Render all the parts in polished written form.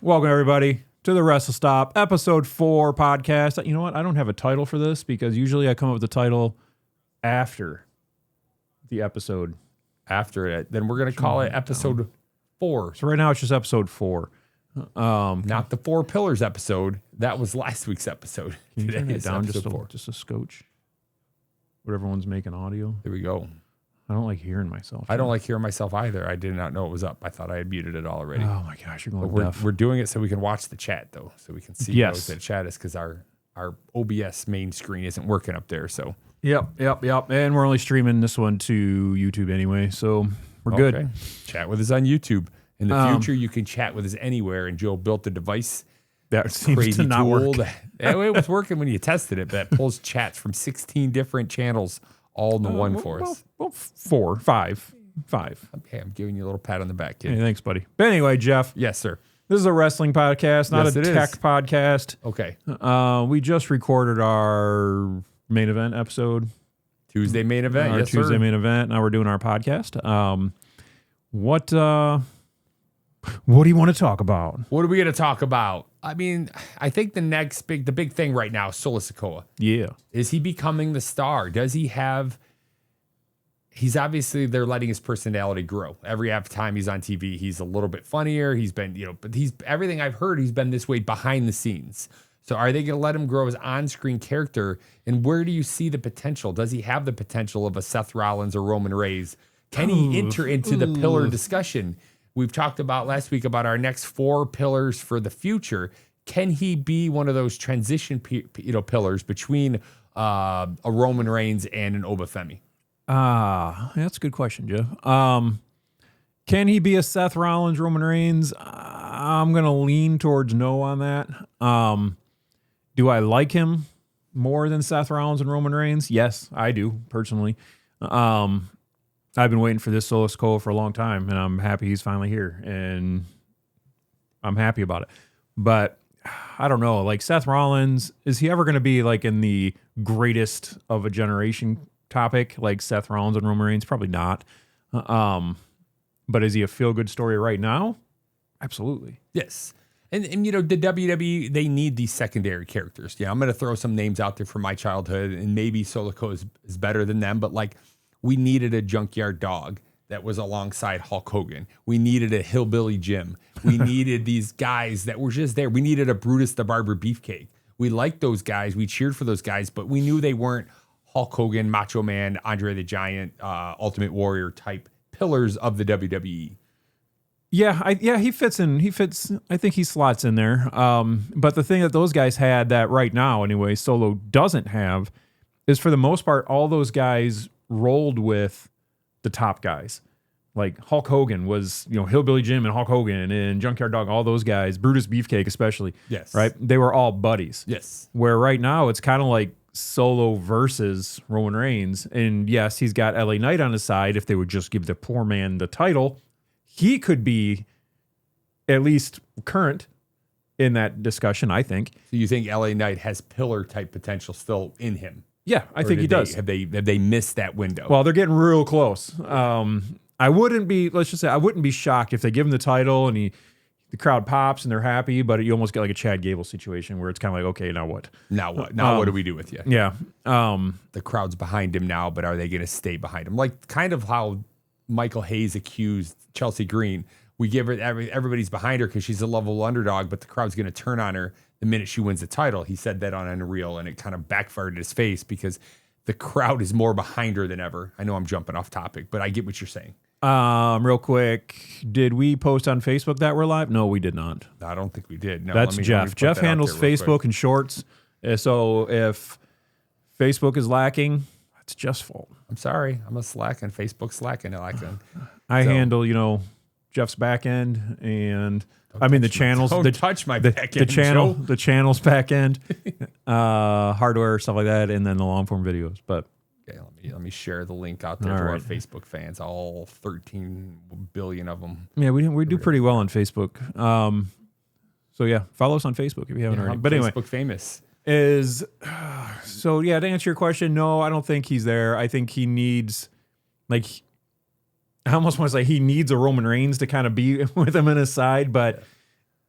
Welcome, everybody, to the WrestleStop Episode 4 podcast. You know what? I don't have a title for this because usually I come up with the title after the episode. After it, then we're going to call it Episode 4. So right now it's just Episode 4. Not the 4 Pillars episode. That was last week's episode. Can you turn it down just Four. a scotch? What everyone's making audio. There we go. I don't like hearing myself. I don't like hearing myself either. I did not know it was up. I thought I had muted it already. Oh my gosh, you're going But deaf. we're doing it so we can watch the chat, though, so we can see Yes. those that chat us, because our OBS main screen isn't working up there. So Yep. And we're only streaming this one to YouTube anyway, so we're good. Chat with us on YouTube. In the future, you can chat with us anywhere, and Joe built a device. That seems Crazy to not tool work. It was working when you tested it, but that pulls chats from 16 different channels all into one for us. Well, five. Okay, I'm giving you a little pat on the back, kid. Hey, thanks, buddy. But anyway, Jeff, Yes, sir. this is a wrestling podcast, not Yes, a it tech is. podcast. Okay. We just recorded our main event episode. Tuesday main event. Our Yes, Tuesday sir. main event. Now we're doing our podcast. What do you want to talk about? What are we going to talk about? I mean, I think the big thing right now is Solo Sikoa. Yeah. Is he becoming the star? Does he have... He's obviously, they're letting his personality grow. Every time he's on TV, he's a little bit funnier. He's been, but everything I've heard, he's been this way behind the scenes. So are they going to let him grow his on-screen character? And where do you see the potential? Does he have the potential of a Seth Rollins or Roman Reigns? Can he enter into the pillar discussion? We've talked about last week about our next 4 pillars for the future. Can he be one of those transition pillars between a Roman Reigns and an Oba Femi? That's a good question, Jeff. Can he be a Seth Rollins, Roman Reigns? I'm going to lean towards no on that. Do I like him more than Seth Rollins and Roman Reigns? Yes, I do, personally. I've been waiting for this Solo Sikoa for a long time, and I'm happy he's finally here, and I'm happy about it. But I don't know, like Seth Rollins, is he ever going to be like in the greatest of a generation topic like Seth Rollins and Roman Reigns? Probably not. But is he a feel-good story right now? Absolutely. Yes. And the WWE, they need these secondary characters. Yeah, I'm going to throw some names out there from my childhood, and maybe Solo Sikoa is better than them, but like we needed a junkyard dog that was alongside Hulk Hogan. We needed a hillbilly Jim. We needed these guys that were just there. We needed a Brutus the Barber Beefcake. We liked those guys. We cheered for those guys, but we knew they weren't Hulk Hogan, Macho Man, Andre the Giant, Ultimate Warrior type pillars of the WWE. Yeah, he fits in. I think he slots in there. But the thing that those guys had that right now, anyway, Solo doesn't have, is for the most part, all those guys rolled with the top guys. Like Hulk Hogan was, Hillbilly Jim and Hulk Hogan and Junkyard Dog, all those guys, Brutus Beefcake especially. Yes. Right? They were all buddies. Yes. Where right now it's kind of like Solo versus Roman Reigns. And yes, he's got LA Knight on his side. If they would just give the poor man the title, he could be at least current in that discussion, I think. So you think LA Knight has pillar type potential still in him? Yeah, I think he does. Have they missed that window? Well, they're getting real close. I wouldn't be shocked if they give him the title and the crowd pops and they're happy, but you almost get like a Chad Gable situation where it's kind of like, okay, now what? Now what? Now what do we do with you? Yeah. The crowd's behind him now, but are they going to stay behind him? Like kind of how Michael Hayes accused Chelsea Green. We give her everybody's behind her because she's a level underdog, but the crowd's going to turn on her the minute she wins the title. He said that on Unreal, and it kind of backfired in his face because the crowd is more behind her than ever. I know I'm jumping off topic, but I get what you're saying. Real quick, did we post on Facebook that we're live? No, we did not. I don't think we did. No, that's Jeff. Jeff handles Facebook and Shorts. So if Facebook is lacking, that's Jeff's fault. I'm sorry. I'm a slacking. Facebook's slacking. I handle, Jeff's back end and the channels. Don't touch my back end, Joe. Joe. The channel's back end, hardware, stuff like that, and then the long form videos. But okay, let me share the link out there to our Facebook fans, all 13 billion of them. Yeah, we do pretty well on Facebook. So yeah, follow us on Facebook if you haven't already. But anyway, Facebook famous. So yeah, to answer your question, no, I don't think he's there. I think he needs, I almost want to say he needs a Roman Reigns to kind of be with him on his side, but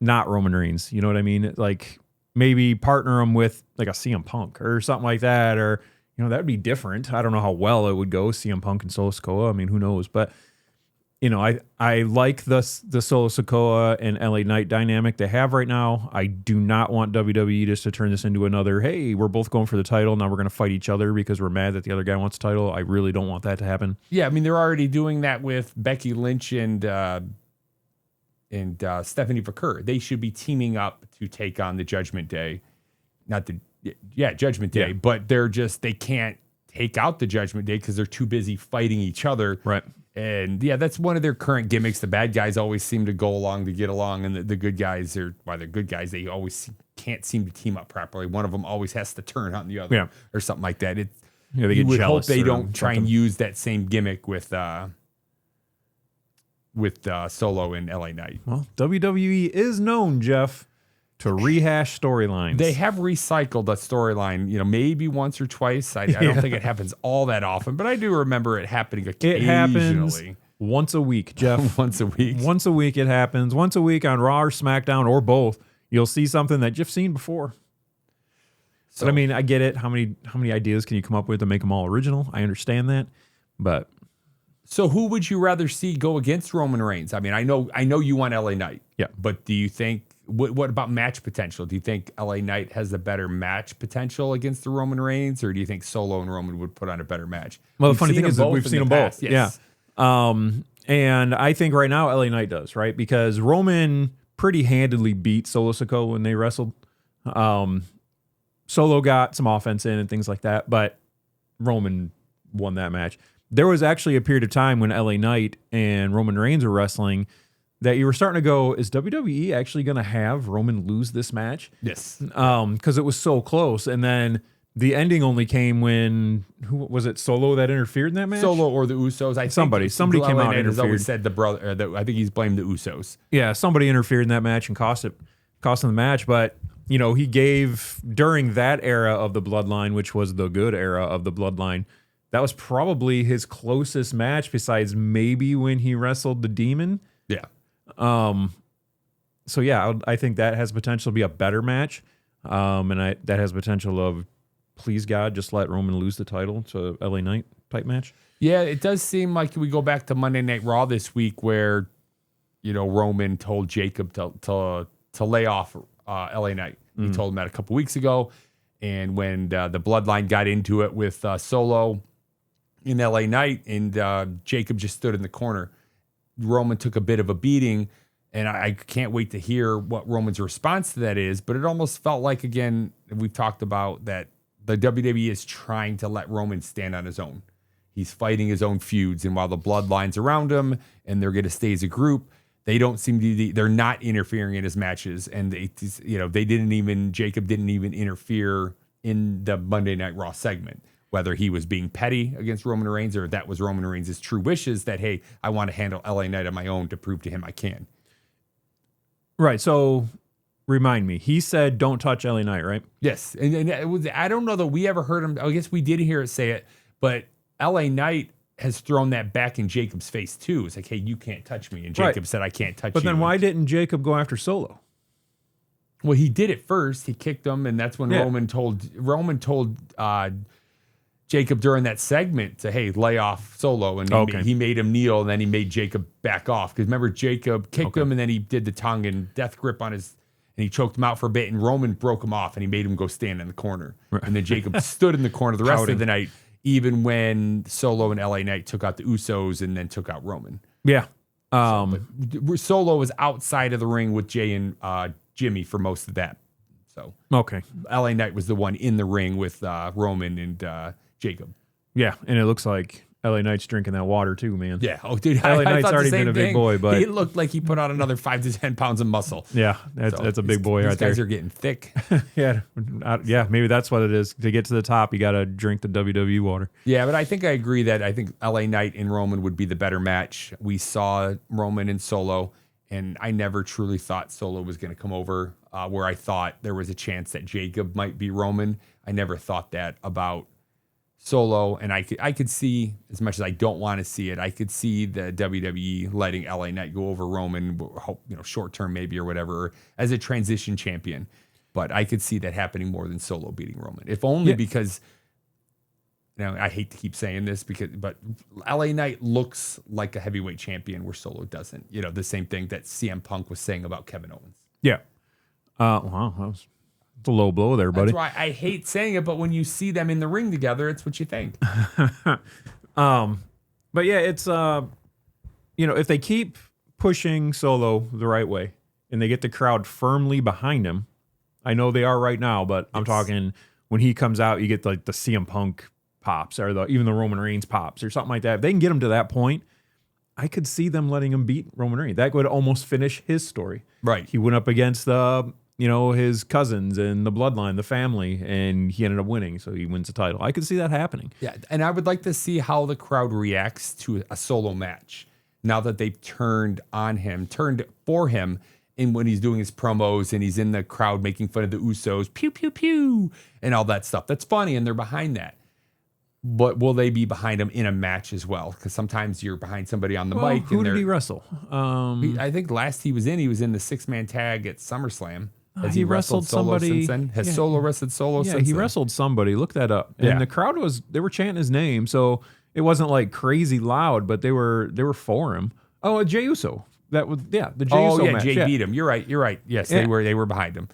not Roman Reigns. You know what I mean? Like maybe partner him with like a CM Punk or something like that, or that would be different. I don't know how well it would go, CM Punk and Solo Sikoa. I mean, who knows? But I like the Solo Sikoa and LA Knight dynamic they have right now. I do not want WWE just to turn this into another, hey, we're both going for the title. Now we're going to fight each other because we're mad that the other guy wants the title. I really don't want that to happen. Yeah, I mean, they're already doing that with Becky Lynch and Stephanie Vaquer. They should be teaming up to take on the Judgment Day. Judgment Day. Yeah. But they can't take out the Judgment Day because they're too busy fighting each other. Right. And yeah, that's one of their current gimmicks. The bad guys always seem to go along to get along, and the good guys they're good guys. They always can't seem to team up properly. One of them always has to turn on the other, or something like that. They get would jealous. Hope they don't try and use that same gimmick with Solo and LA Knight. Well, WWE is known, Jeff, to rehash storylines. They have recycled a storyline, maybe once or twice. I don't think it happens all that often, but I do remember it happening occasionally. It happens once a week, Jeff. Once a week. Once a week it happens. Once a week on Raw or SmackDown or both, you'll see something that you've seen before. So, but I mean, I get it. How many ideas can you come up with to make them all original? I understand that, but so who would you rather see go against Roman Reigns? I mean, I know you want LA Knight. Yeah, but do you think? What about match potential? Do you think LA Knight has a better match potential against the Roman Reigns, or do you think Solo and Roman would put on a better match? Well, the funny thing is that we've seen them both. Yes. Yeah. And I think right now LA Knight does, right? Because Roman pretty handedly beat Solo Sikoa when they wrestled. Solo got some offense in and things like that, but Roman won that match. There was actually a period of time when LA Knight and Roman Reigns were wrestling that you were starting to go, is WWE actually going to have Roman lose this match? Yes. Because it was so close. And then the ending only came when, who was it, Solo that interfered in that match? Solo or the Usos. Somebody came out and has always interfered. said the brother. I think he's blamed the Usos. Yeah, somebody interfered in that match and cost him the match. But, he gave, during that era of the Bloodline, which was the good era of the Bloodline, that was probably his closest match besides maybe when he wrestled the Demon. Yeah. So yeah, I think that has potential to be a better match. And that has potential of, please God, just let Roman lose the title to LA Knight type match. Yeah, it does seem like we go back to Monday Night Raw this week where, Roman told Jacob to lay off LA Knight. He told him that a couple weeks ago. And when the Bloodline got into it with Solo in LA Knight and Jacob just stood in the corner, Roman took a bit of a beating, and I can't wait to hear what Roman's response to that is. But it almost felt like, again, we've talked about that the WWE is trying to let Roman stand on his own. He's fighting his own feuds, and while the Bloodline's around him and they're going to stay as a group, they don't seem to. They're not interfering in his matches, and Jacob didn't even interfere in the Monday Night Raw segment. Whether he was being petty against Roman Reigns or that was Roman Reigns' true wishes that, hey, I want to handle LA Knight on my own to prove to him I can. Right. So remind me, he said, don't touch LA Knight, right? Yes. And it was, I don't know that we ever heard him. I guess we did hear it say it, but LA Knight has thrown that back in Jacob's face too. It's like, hey, you can't touch me. And Jacob said, I can't touch you. But then why didn't Jacob go after Solo? Well, he did it first. He kicked him. And that's when Roman told Jacob during that segment to, hey, lay off Solo. And he made him kneel, and then he made Jacob back off. Because remember, Jacob kicked him, and then he did the tongue and death grip on his, and he choked him out for a bit, and Roman broke him off, and he made him go stand in the corner. Right. And then Jacob stood in the corner the rest of the night, even when Solo and LA Knight took out the Usos and then took out Roman. Yeah. Solo was outside of the ring with Jay and Jimmy for most of that. So okay, LA Knight was the one in the ring with Roman and Jacob. Yeah, and it looks like LA Knight's drinking that water too, man. Yeah. Oh, dude, LA Knight's already been a big boy, but he looked like he put on another 5 to 10 pounds of muscle. Yeah, that's a big boy right there. These guys are getting thick. Yeah, maybe that's what it is. To get to the top, you got to drink the WWE water. Yeah, but I think I agree that I think LA Knight and Roman would be the better match. We saw Roman and Solo, and I never truly thought Solo was going to come over. Where I thought there was a chance that Jacob might be Roman. I never thought that about Solo, and I could see, as much as I don't want to see it, I could see the WWE letting LA Knight go over Roman, short term maybe or whatever, as a transition champion. But I could see that happening more than Solo beating Roman, if only because. Now I hate to keep saying this but LA Knight looks like a heavyweight champion where Solo doesn't. The same thing that CM Punk was saying about Kevin Owens. Yeah. Wow, that was a low blow there, buddy. That's why I hate saying it, but when you see them in the ring together, it's what you think. But yeah, it's if they keep pushing Solo the right way and they get the crowd firmly behind him, I know they are right now, but I'm talking when he comes out, you get like the CM Punk pops or even the Roman Reigns pops or something like that. If they can get him to that point, I could see them letting him beat Roman Reigns. That would almost finish his story. Right. He went up against his cousins and the bloodline, the family, and he ended up winning. So he wins the title. I could see that happening. Yeah. And I would like to see how the crowd reacts to a Solo match now that they've turned for him. And when he's doing his promos and he's in the crowd making fun of the Usos, pew, pew, pew, and all that stuff. That's funny. And they're behind that. But will they be behind him in a match as well? Because sometimes you're behind somebody on the mic. Who did he wrestle? I think last he was in the 6-man tag at SummerSlam. Has he wrestled Solo somebody since then? Has Solo wrestled Solo since then? Yeah, he wrestled somebody. Look that up. And the crowd they were chanting his name, so it wasn't like crazy loud, but they were for him. Oh, Jey Uso. That was the Jey Uso match. Jey beat him. You're right. Yes, they were behind him.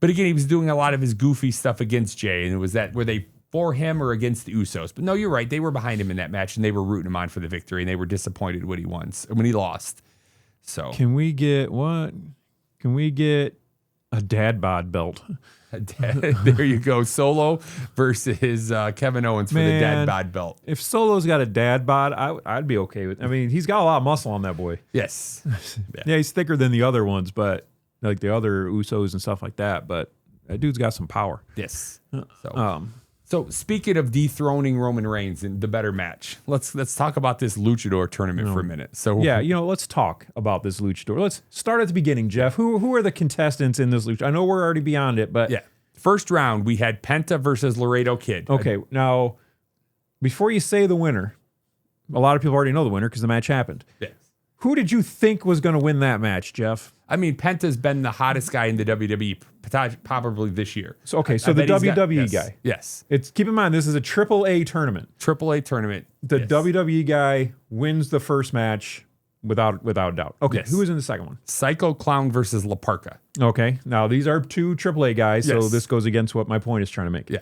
But again, he was doing a lot of his goofy stuff against Jey, and it was were they for him or against the Usos? But no, you're right. They were behind him in that match, and they were rooting him on for the victory, and they were disappointed when he lost. So can we get what? Can we get a dad bod belt? There you go. Solo versus Kevin Owens for the dad bod belt. If Solo's got a dad bod, I'd be okay with. I mean, he's got a lot of muscle on that boy. Yes. Yeah, he's thicker than the other ones, but like the other Usos and stuff like that. But that dude's got some power. Yes. So speaking of dethroning Roman Reigns in the better match, let's talk about this luchador tournament for a minute. So yeah, let's talk about this luchador. Let's start at the beginning, Jeff. Who are the contestants in this luchador? I know we're already beyond it, but yeah, first round we had Penta versus Laredo Kid. Okay, now before you say the winner, a lot of people already know the winner because the match happened. Yes. Who did you think was going to win that match, Jeff? I mean, Penta's been the hottest guy in the WWE probably this year. So the WWE guy. Yes. Keep in mind this is a AAA tournament. AAA tournament. The WWE guy wins the first match without doubt. Okay. Yes. Who was in the second one? Psycho Clown versus La Parka. Okay. Now these are two AAA guys, so this goes against what my point is trying to make. Yeah.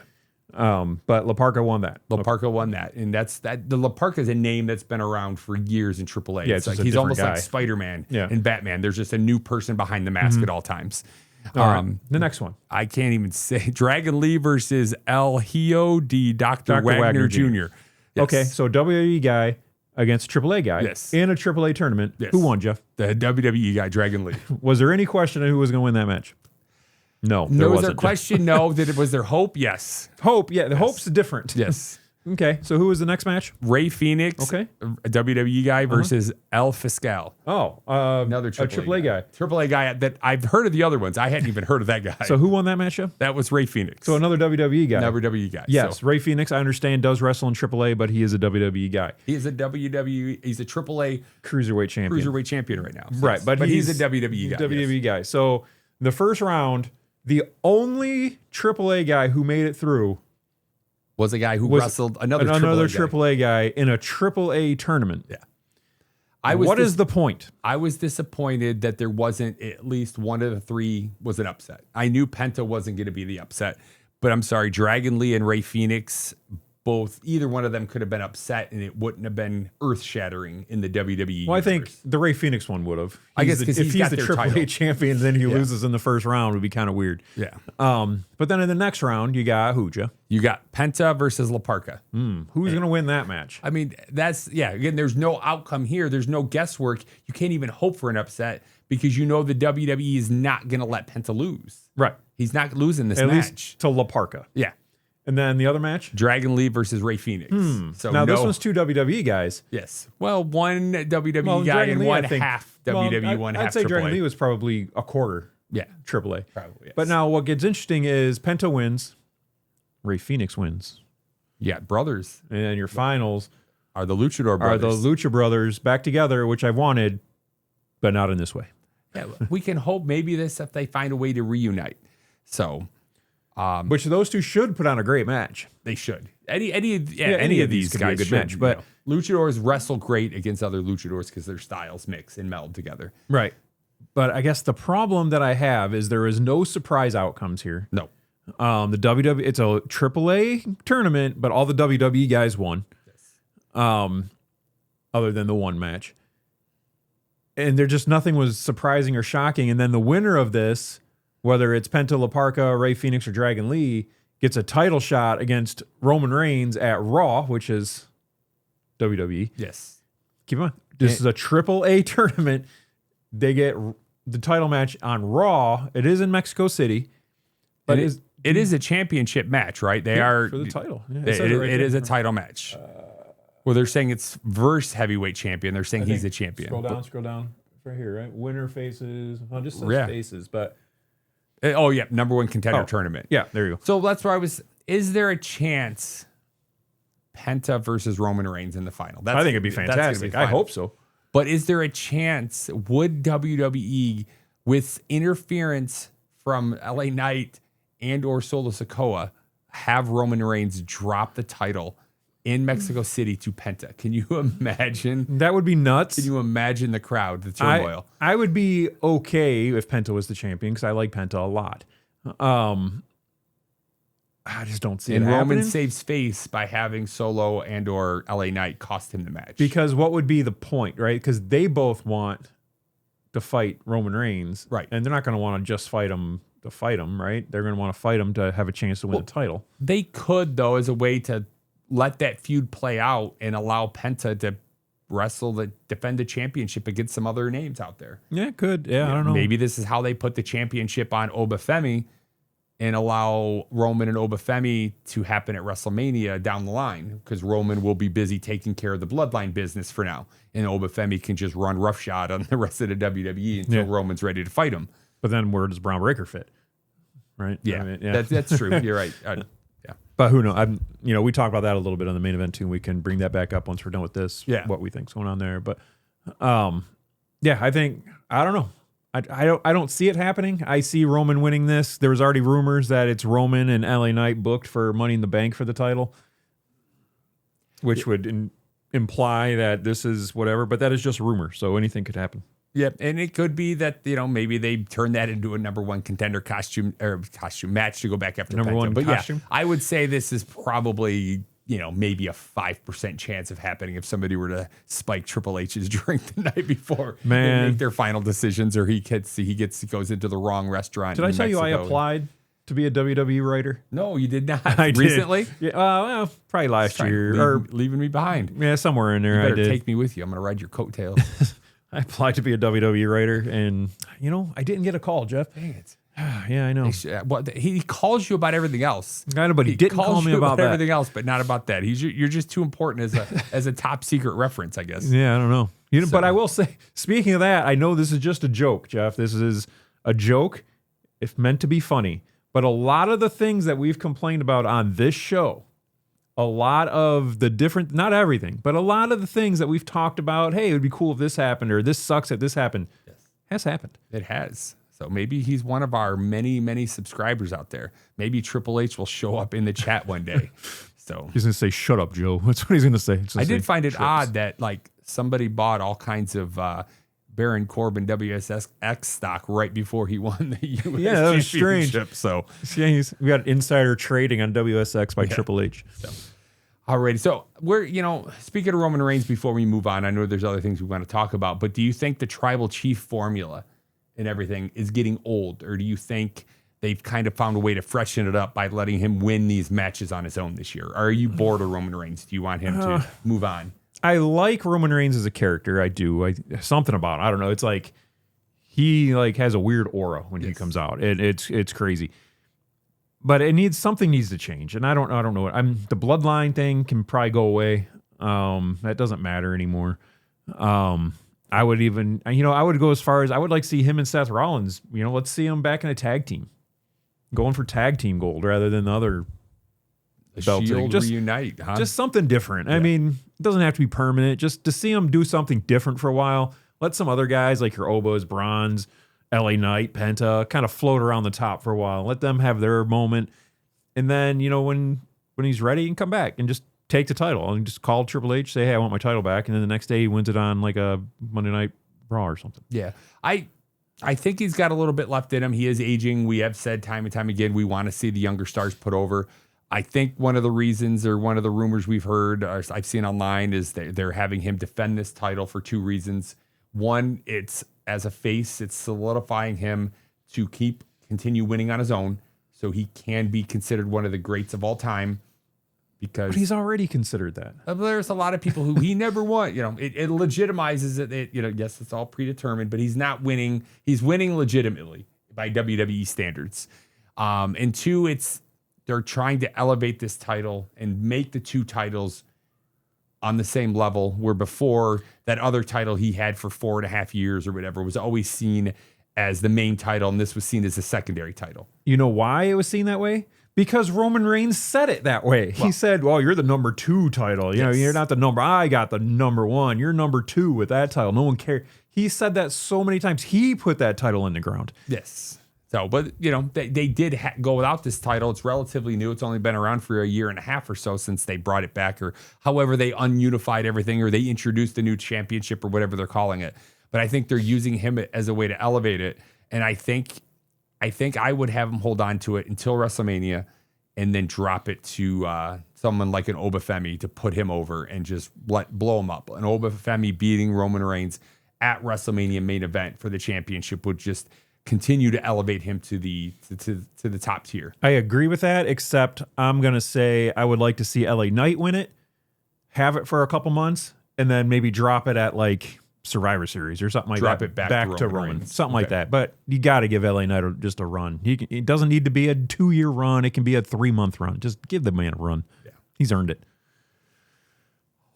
But La Parka won that. La Parka won that, and the La Parka is a name that's been around for years in AAA. Yeah, it's like he's almost like Spider-Man and Batman. There's just a new person behind the mask at all times. All right. The next one. I can't even say Dragon Lee versus El Hijo de Dr. Wagner Jr. Yes. Okay, so WWE guy against AAA guy in a AAA tournament. Yes. Who won, Jeff? The WWE guy, Dragon Lee. Was there any question of who was going to win that match? No, there wasn't. Was there a question? No. Was there hope? Yes. Hope, yeah. The hope's different. Yes. Okay, so who was the next match? Ray Phoenix, a WWE guy versus El Fiscal. Oh, another AAA guy. AAA guy that I've heard of the other ones. I hadn't even heard of that guy. So who won that match, Jeff? That was Ray Phoenix. So another WWE guy. Another WWE guy. Yes, Ray Phoenix, I understand, does wrestle in AAA, but he is a WWE guy. He is a WWE, he's a AAA Cruiserweight champion right now. Right, but he's a WWE guy. WWE guy. So the first round, the only AAA guy who made it through was a guy who wrestled another AAA guy in a AAA tournament. Yeah. What is the point? I was disappointed that there wasn't at least one of the three was an upset. I knew Penta wasn't going to be the upset, but I'm sorry, Dragon Lee and Ray Phoenix, either one of them could have been upset and it wouldn't have been earth-shattering in the WWE universe. I think the Ray Phoenix one would have. I guess because if he's the AAA champion, then he loses in the first round, would be kind of weird. Yeah. But then in the next round, you got Hooja. You got Penta versus La Parka. Who's going to win that match? I mean, again, there's no outcome here. There's no guesswork. You can't even hope for an upset because you know the WWE is not going to let Penta lose. Right. He's not losing this match. At least to La Parka. Yeah. And then the other match? Dragon Lee versus Ray Phoenix. So now this one's two WWE guys. Yes. Well, one WWE guy and one half WWE, one half AAA. I'd say Dragon Lee was probably a quarter AAA. Probably, yes. But now what gets interesting is Penta wins, Ray Phoenix wins. Yeah, brothers. And then your finals Are the Luchador are brothers. the Lucha Brothers back together, which I've wanted, but not in this way. Yeah, we can hope maybe if they find a way to reunite. So, Which those two should put on a great match. they should. Any of these could be a guys good should, match, but- luchadors wrestle great against other luchadors because their styles mix and meld together. Right. But I guess the problem that I have is there is no surprise outcomes here. No. The WWE, it's a AAA tournament, but all the WWE guys won. Other than the one match. And there just nothing was surprising or shocking. And then the winner of this, whether it's Penta La Parka, Rey Fenix, or Dragon Lee, gets a title shot against Roman Reigns at Raw, which is WWE. Yes. Keep in mind, this is a AAA tournament. They get the title match on Raw. It is in Mexico City. But it is a championship match, right? They are for the title. Yeah, it is a title match. Well, they're saying it's versus heavyweight champion. They're saying he's a champion. Scroll down. Right here, right? Winner faces. Well, just says Yeah. faces, but Oh, yeah. Number one contender tournament. yeah, there you go. So that's where I was. Is there a chance Penta versus Roman Reigns in the final? I think it'd be fantastic. I hope so. But is there a chance, would WWE, with interference from LA Knight and or Solo Sikoa, have Roman Reigns drop the title in Mexico City to Penta? Can you imagine? That would be nuts. Can you imagine the crowd, the turmoil? I would be okay if Penta was the champion because I like Penta a lot. I just don't see it And Roman happening. saves face by having Solo and or LA Knight cost him the match. Because what would be the point, right? Because they both want to fight Roman Reigns. Right. And they're not going to want to just fight him to fight him, right? They're going to want to fight him to have a chance to win the title. They could, though, as a way to let that feud play out and allow Penta to defend the championship against some other names out there. Yeah, it could. Yeah, I don't know. Maybe this is how they put the championship on Obafemi and allow Roman and Obafemi to happen at WrestleMania down the line, because Roman will be busy taking care of the bloodline business for now, and Obafemi can just run roughshod on the rest of the WWE until Roman's ready to fight him. But then where does Braun Breaker fit? Right? Yeah, I mean, That's true. You're right. Yeah. But who knows? We talked about that a little bit on the main event too. We can bring that back up once we're done with this. Yeah. What we think's going on there. But I think I don't know. I don't see it happening. I see Roman winning this. There was already rumors that it's Roman and LA Knight booked for Money in the Bank for the title, which would imply that this is whatever. But that is just rumor, so anything could happen. Yep, and it could be that maybe they turn that into a number one contender costume match to go back after Number Penta. one But costume? yeah, I would say this is probably maybe a 5% chance of happening if somebody were to spike Triple H's drink the night before Man. and make their final decisions, or he goes into the wrong restaurant. Did I in tell you I Mexico. applied to be a WWE writer? No, you did not. I did. Recently? Yeah, well, probably last year or leaving me behind. yeah, somewhere in there. You I better did. take me with you. I'm going to ride your coattails. I applied to be a WWE writer, and I didn't get a call, Jeff. Dang it. Yeah, I know. Well, he calls you about everything else. I know, but he didn't calls call me you about that. everything else, but not about that. You're just too important as a top secret reference, I guess. Yeah, I don't know. But I will say, speaking of that, I know this is just a joke, Jeff. This is a joke, if meant to be funny. But a lot of the things that we've complained about on this show, a lot of the different, not everything, but a lot of the things that we've talked about, hey, it would be cool if this happened, or this sucks if this happened, has happened. It has. So maybe he's one of our many, many subscribers out there. Maybe Triple H will show up in the chat one day. So He's going to say, shut up, Joe. That's what he's going to say. I did find it odd that somebody bought all kinds of Baron Corbin WSX stock right before he won the US Yeah, that was strange. championship. So Yeah, we got insider trading on WSX by Triple H. alrighty. So we're, speaking of Roman Reigns, before we move on, I know there's other things we want to talk about, but do you think the tribal chief formula and everything is getting old, or do you think they've kind of found a way to freshen it up by letting him win these matches on his own this year? Or are you bored of Roman Reigns? Do you want him to move on? I like Roman Reigns as a character. I do. Something about it. I don't know. It's like he has a weird aura when he comes out. It's crazy. But something needs to change. And I don't know what the bloodline thing can probably go away. That doesn't matter anymore. I would even, I would go as far as I would like to see him and Seth Rollins. Let's see him back in a tag team, going for tag team gold rather than the other belts. Shield Just reunite, huh? Just something different. I mean, it doesn't have to be permanent. Just to see them do something different for a while. Let some other guys like your Obas, Brons, LA Knight, Penta kind of float around the top for a while. Let them have their moment. And then, when he's ready, he can come back and just take the title and just call Triple H, say, hey, I want my title back. And then the next day he wins it on like a Monday Night Raw or something. Yeah. I think he's got a little bit left in him. He is aging. We have said time and time again, we want to see the younger stars put over. I think one of the reasons or one of the rumors we've heard, or I've seen online, is they're having him defend this title for two reasons. One, it's as a face, it's solidifying him to continue winning on his own so he can be considered one of the greats of all time. Because but he's already considered that. There's a lot of people who he never won. It legitimizes it. Yes, it's all predetermined, but he's not winning. He's winning legitimately by WWE standards. And two, they're trying to elevate this title and make the two titles on the same level, where before that other title he had for 4.5 years or whatever was always seen as the main title, and this was seen as a secondary title. You know why it was seen that way? Because Roman Reigns said it that way. He said, well, you're the number 2 title. You're not the number. I got the number 1. You're number 2 with that title. No one cares. He said that so many times. He put that title in the ground. Yes. So, but, they did go without this title. It's relatively new. It's only been around for 1.5 years or so since they brought it back, or however they ununified everything, or they introduced a new championship or whatever they're calling it. But I think they're using him as a way to elevate it. And I think I would have him hold on to it until WrestleMania and then drop it to someone like an Oba Femi to put him over and just blow him up. An Oba Femi beating Roman Reigns at WrestleMania main event for the championship would just continue to elevate him to the top tier. I agree with that, except I'm going to say I would like to see LA Knight win it, have it for a couple months, and then maybe drop it at like Survivor Series or something like that. Drop it back to Roman. Something like that. But you got to give LA Knight just a run. It doesn't need to be a 2-year run. It can be a 3-month run. Just give the man a run. Yeah. He's earned it.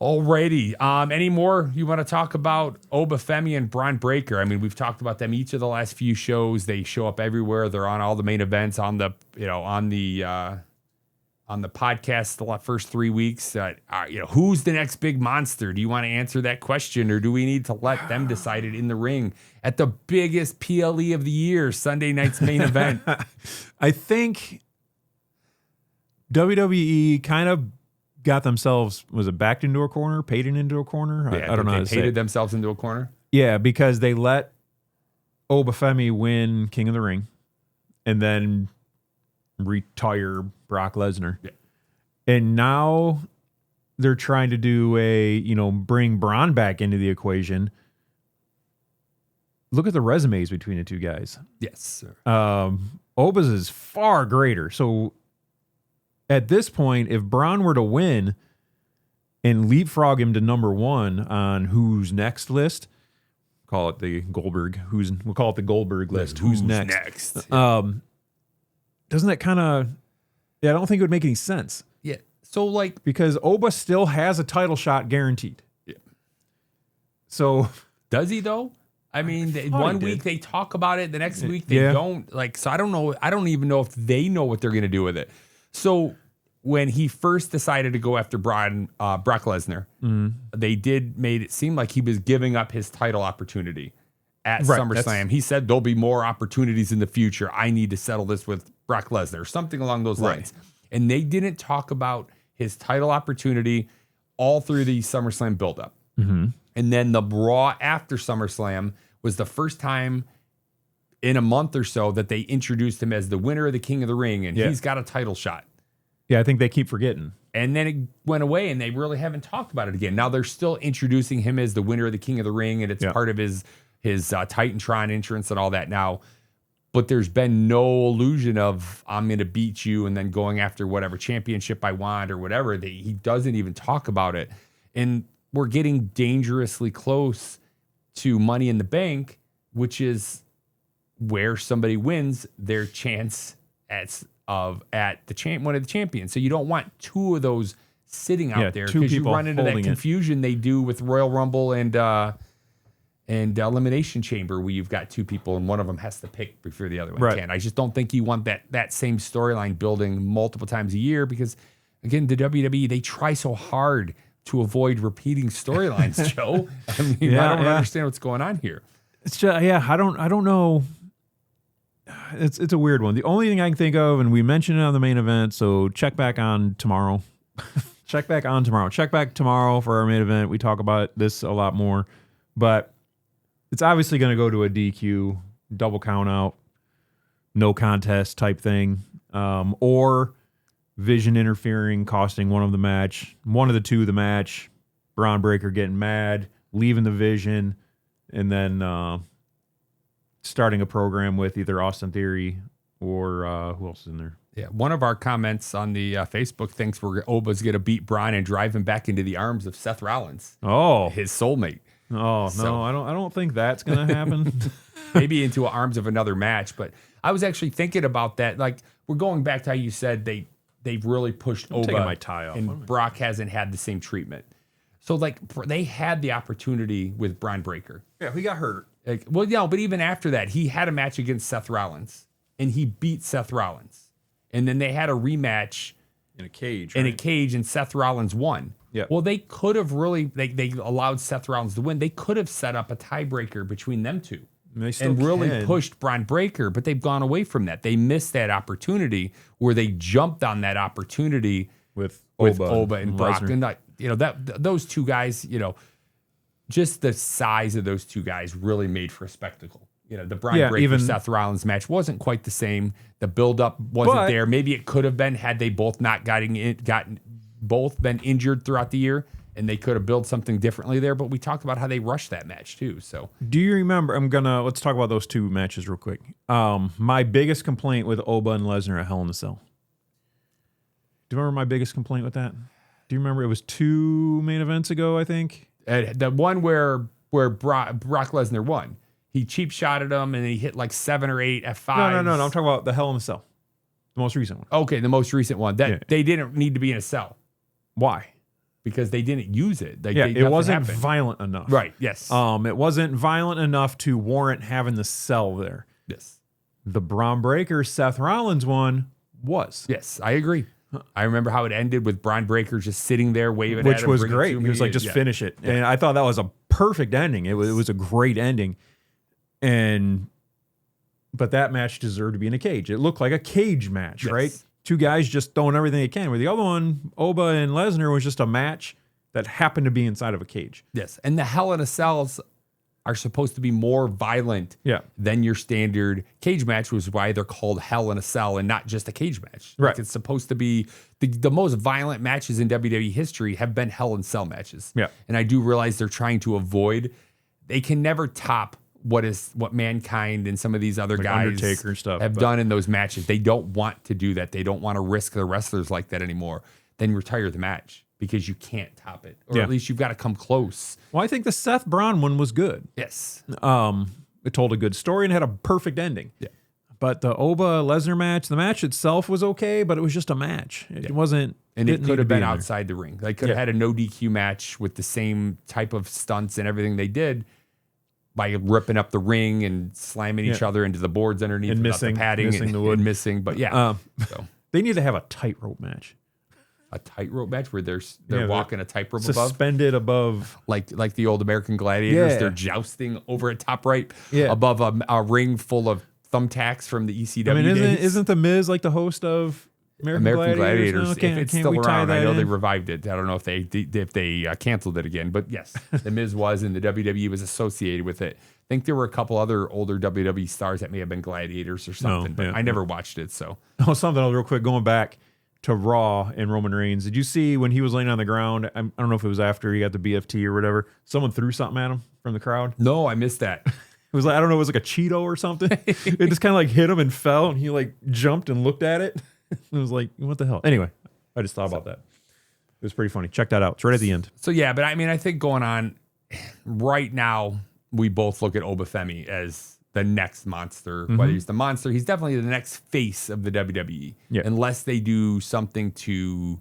Alrighty. Any more you want to talk about Oba Femi and Bron Breakker? I mean, we've talked about them each of the last few shows. They show up everywhere. They're on all the main events on the podcast the first 3 weeks. Who's the next big monster? Do you want to answer that question, or do we need to let them decide it in the ring at the biggest PLE of the year, Sunday night's main event? I think WWE kind of got themselves, was it backed into a corner, painted into a corner? Yeah, I don't know how to they say painted it. themselves into a corner? Yeah, because they let Oba Femi win King of the Ring and then retire Brock Lesnar. Yeah. And now they're trying to do bring Braun back into the equation. Look at the resumes between the two guys. Yes, sir. Oba's is far greater. So at this point, if Braun were to win and leapfrog him to number 1 on who's next list, call it the Goldberg. We'll call it the Goldberg list. Who's next? Doesn't that kind of? Yeah, I don't think it would make any sense. Yeah. So because Oba still has a title shot guaranteed. Yeah. So does he though? I mean, one week they talk about it, the next week they don't. So I don't know. I don't even know if they know what they're going to do with it. So when he first decided to go after Brock Lesnar, they made it seem like he was giving up his title opportunity at SummerSlam. He said there'll be more opportunities in the future. I need to settle this with Brock Lesnar, something along those lines. And they didn't talk about his title opportunity all through the SummerSlam buildup. Mm-hmm. And then the Raw after SummerSlam was the first time in a month or so that they introduced him as the winner of the King of the Ring, and he's got a title shot. Yeah, I think they keep forgetting. And then it went away, and they really haven't talked about it again. Now they're still introducing him as the winner of the King of the Ring, and it's part of his Titantron entrance and all that now. But there's been no illusion of, I'm going to beat you and then going after whatever championship I want or whatever. He doesn't even talk about it. And we're getting dangerously close to Money in the Bank, which is where somebody wins their chance at one of the champions. So you don't want 2 of those sitting out there, because you run into that confusion they do with Royal Rumble and Elimination Chamber, where you've got 2 people and one of them has to pick before the other one can. I just don't think you want that same storyline building multiple times a year, because Again, the WWE, they try so hard to avoid repeating storylines, Joe. I mean, I don't understand what's going on here. It's just, I don't know. It's a weird one. The only thing I can think of, and we mentioned it on the main event, so check back on tomorrow. Check back tomorrow for our main event. We talk about this a lot more, but it's obviously going to go to a DQ, double count out, no contest type thing, or Vision interfering, costing one of the two the match, Bron Breakker getting mad, leaving the Vision, and then starting a program with either Austin Theory or who else is in there? Yeah, one of our comments on the Facebook thinks Oba's going to beat Bron and drive him back into the arms of Seth Rollins. Oh, his soulmate. Oh, so, no, I don't think that's going to happen. Maybe into arms of another match, but I was actually thinking about that. Like, we're going back to how you said they've really pushed Oba, taking my tie off, and Brock hasn't had the same treatment. So, like, they had the opportunity with Bron Breakker. Yeah, he got hurt. Like, well, yeah, but even after that, he had a match against Seth Rollins, and he beat Seth Rollins. And then they had a rematch in a cage, and Seth Rollins won. Yeah. Well, they could have really, they allowed Seth Rollins to win. They could have set up a tiebreaker between them two and really pushed Bron Breakker, but they've gone away from that. They missed that opportunity where they jumped on that opportunity with Oba and Brock. And those two guys, just the size of those two guys really made for a spectacle. The Bron Breakker Seth Rollins match wasn't quite the same. The buildup wasn't there. Maybe it could have been had they both not both been injured throughout the year, and they could have built something differently there. But we talked about how they rushed that match too. So, do you remember? Let's talk about those two matches real quick. My biggest complaint with Oba and Lesnar at Hell in a Cell. Do you remember my biggest complaint with that? Do you remember it was 2 main events ago? I think the one where Brock Lesnar won. He cheap shotted him, and he hit like 7 or 8 F5s. No. I'm talking about the Hell in a Cell, the most recent one. Okay, the most recent one. They didn't need to be in a cell. Why? Because they didn't use it. It wasn't violent enough. Right. Yes. It wasn't violent enough to warrant having the cell there. Yes. The Bron Breakker Seth Rollins one was. Yes, I agree. I remember how it ended with Bron Breakker just sitting there waving which at him, was great. He was like, just finish it. Yeah. And I thought that was a perfect ending. It was a great ending. But that match deserved to be in a cage. It looked like a cage match, right? Two guys just throwing everything they can. Where the other one, Oba and Lesnar, was just a match that happened to be inside of a cage. Yes, and the Hell in a Cells are supposed to be more violent than your standard cage match, which is why they're called Hell in a Cell and not just a cage match. Right. Like, it's supposed to be the most violent matches in WWE history have been Hell in a Cell matches. Yeah. And I do realize they're trying to avoid. They can never top what Mankind and some of these other guys Undertaker and stuff, have done in those matches. They don't want to do that. They don't want to risk their wrestlers like that anymore. Then retire the match because you can't top it, or at least you've got to come close. Well, I think the Seth Bron one was good. Yes. It told a good story and had a perfect ending. Yeah. But the Oba Lesnar match, the match itself was okay, but it was just a match. It wasn't. And it could have been outside the ring. They could have had a no DQ match with the same type of stunts and everything they did, by ripping up the ring and slamming each other into the boards underneath and without the padding the wood. And missing. But so they need to have a tightrope match. A tightrope match where they're walking a tightrope suspended above, like the old American Gladiators. Yeah. They're jousting over at top right Yeah. above a ring full of thumbtacks from the ECW. I mean, days. isn't the Miz like the host of American Gladiators? No, if it's still around, I know they revived it. I don't know if they canceled it again, but yes, the Miz was, and the WWE was associated with it. I think there were a couple other older WWE stars that may have been gladiators or something, but I never watched it. So something else real quick, going back to Raw and Roman Reigns. Did you see when he was laying on the ground? I don't know if it was after he got the BFT or whatever. Someone threw something at him from the crowd. No, I missed that. It was like, I don't know, it was like a Cheeto or something. It just kind of like hit him and fell, and he like jumped and looked at it. It was like, what the hell? Anyway, I just thought about that. It was pretty funny. Check that out. It's right at the end. So yeah, but I mean, I think going on right now, we both look at Obafemi as the next monster. Mm-hmm. Whether he's the monster, he's definitely the next face of the WWE. Yeah. Unless they do something to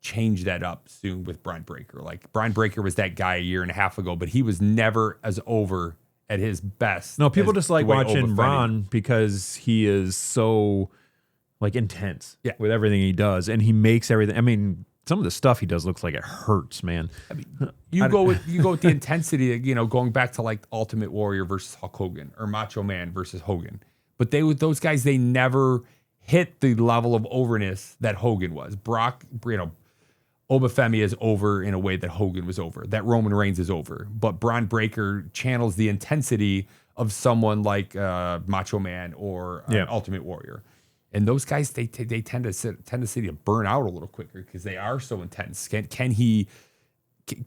change that up soon with Bron Breakker. Like, Bron Breakker was that guy a year and a half ago, but he was never as over at his best. No, people just like watching Bron because he is so like intense Yeah. with everything he does, and he makes everything. I mean, some of the stuff he does looks like it hurts, man. I mean, you go with the intensity, going back to like Ultimate Warrior versus Hulk Hogan or Macho Man versus Hogan. But those guys, they never hit the level of overness that Hogan was. Brock, Obafemi is over in a way that Hogan was over, that Roman Reigns is over. But Braun Breaker channels the intensity of someone like Macho Man or Ultimate Warrior. And those guys, they tend to burn out a little quicker because they are so intense. Can he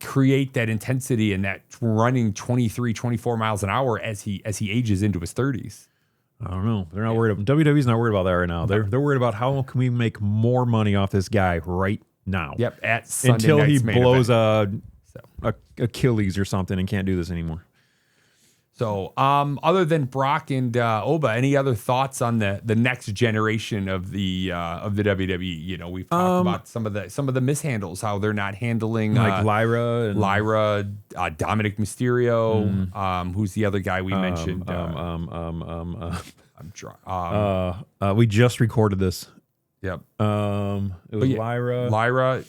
create that intensity and that running 23, 24 miles an hour as he ages into his 30s? I don't know. They're not worried. WWE's not worried about that right now. They're worried about how can we make more money off this guy right now. Yep. At Sunday until he blows a Achilles or something and can't do this anymore. So, other than Brock and Oba, any other thoughts on the next generation of the WWE? We've talked about some of the mishandles, how they're not handling like Lyra, Dominic Mysterio. Who's the other guy we mentioned? We just recorded this. Yep. It was Lyra. Lyra.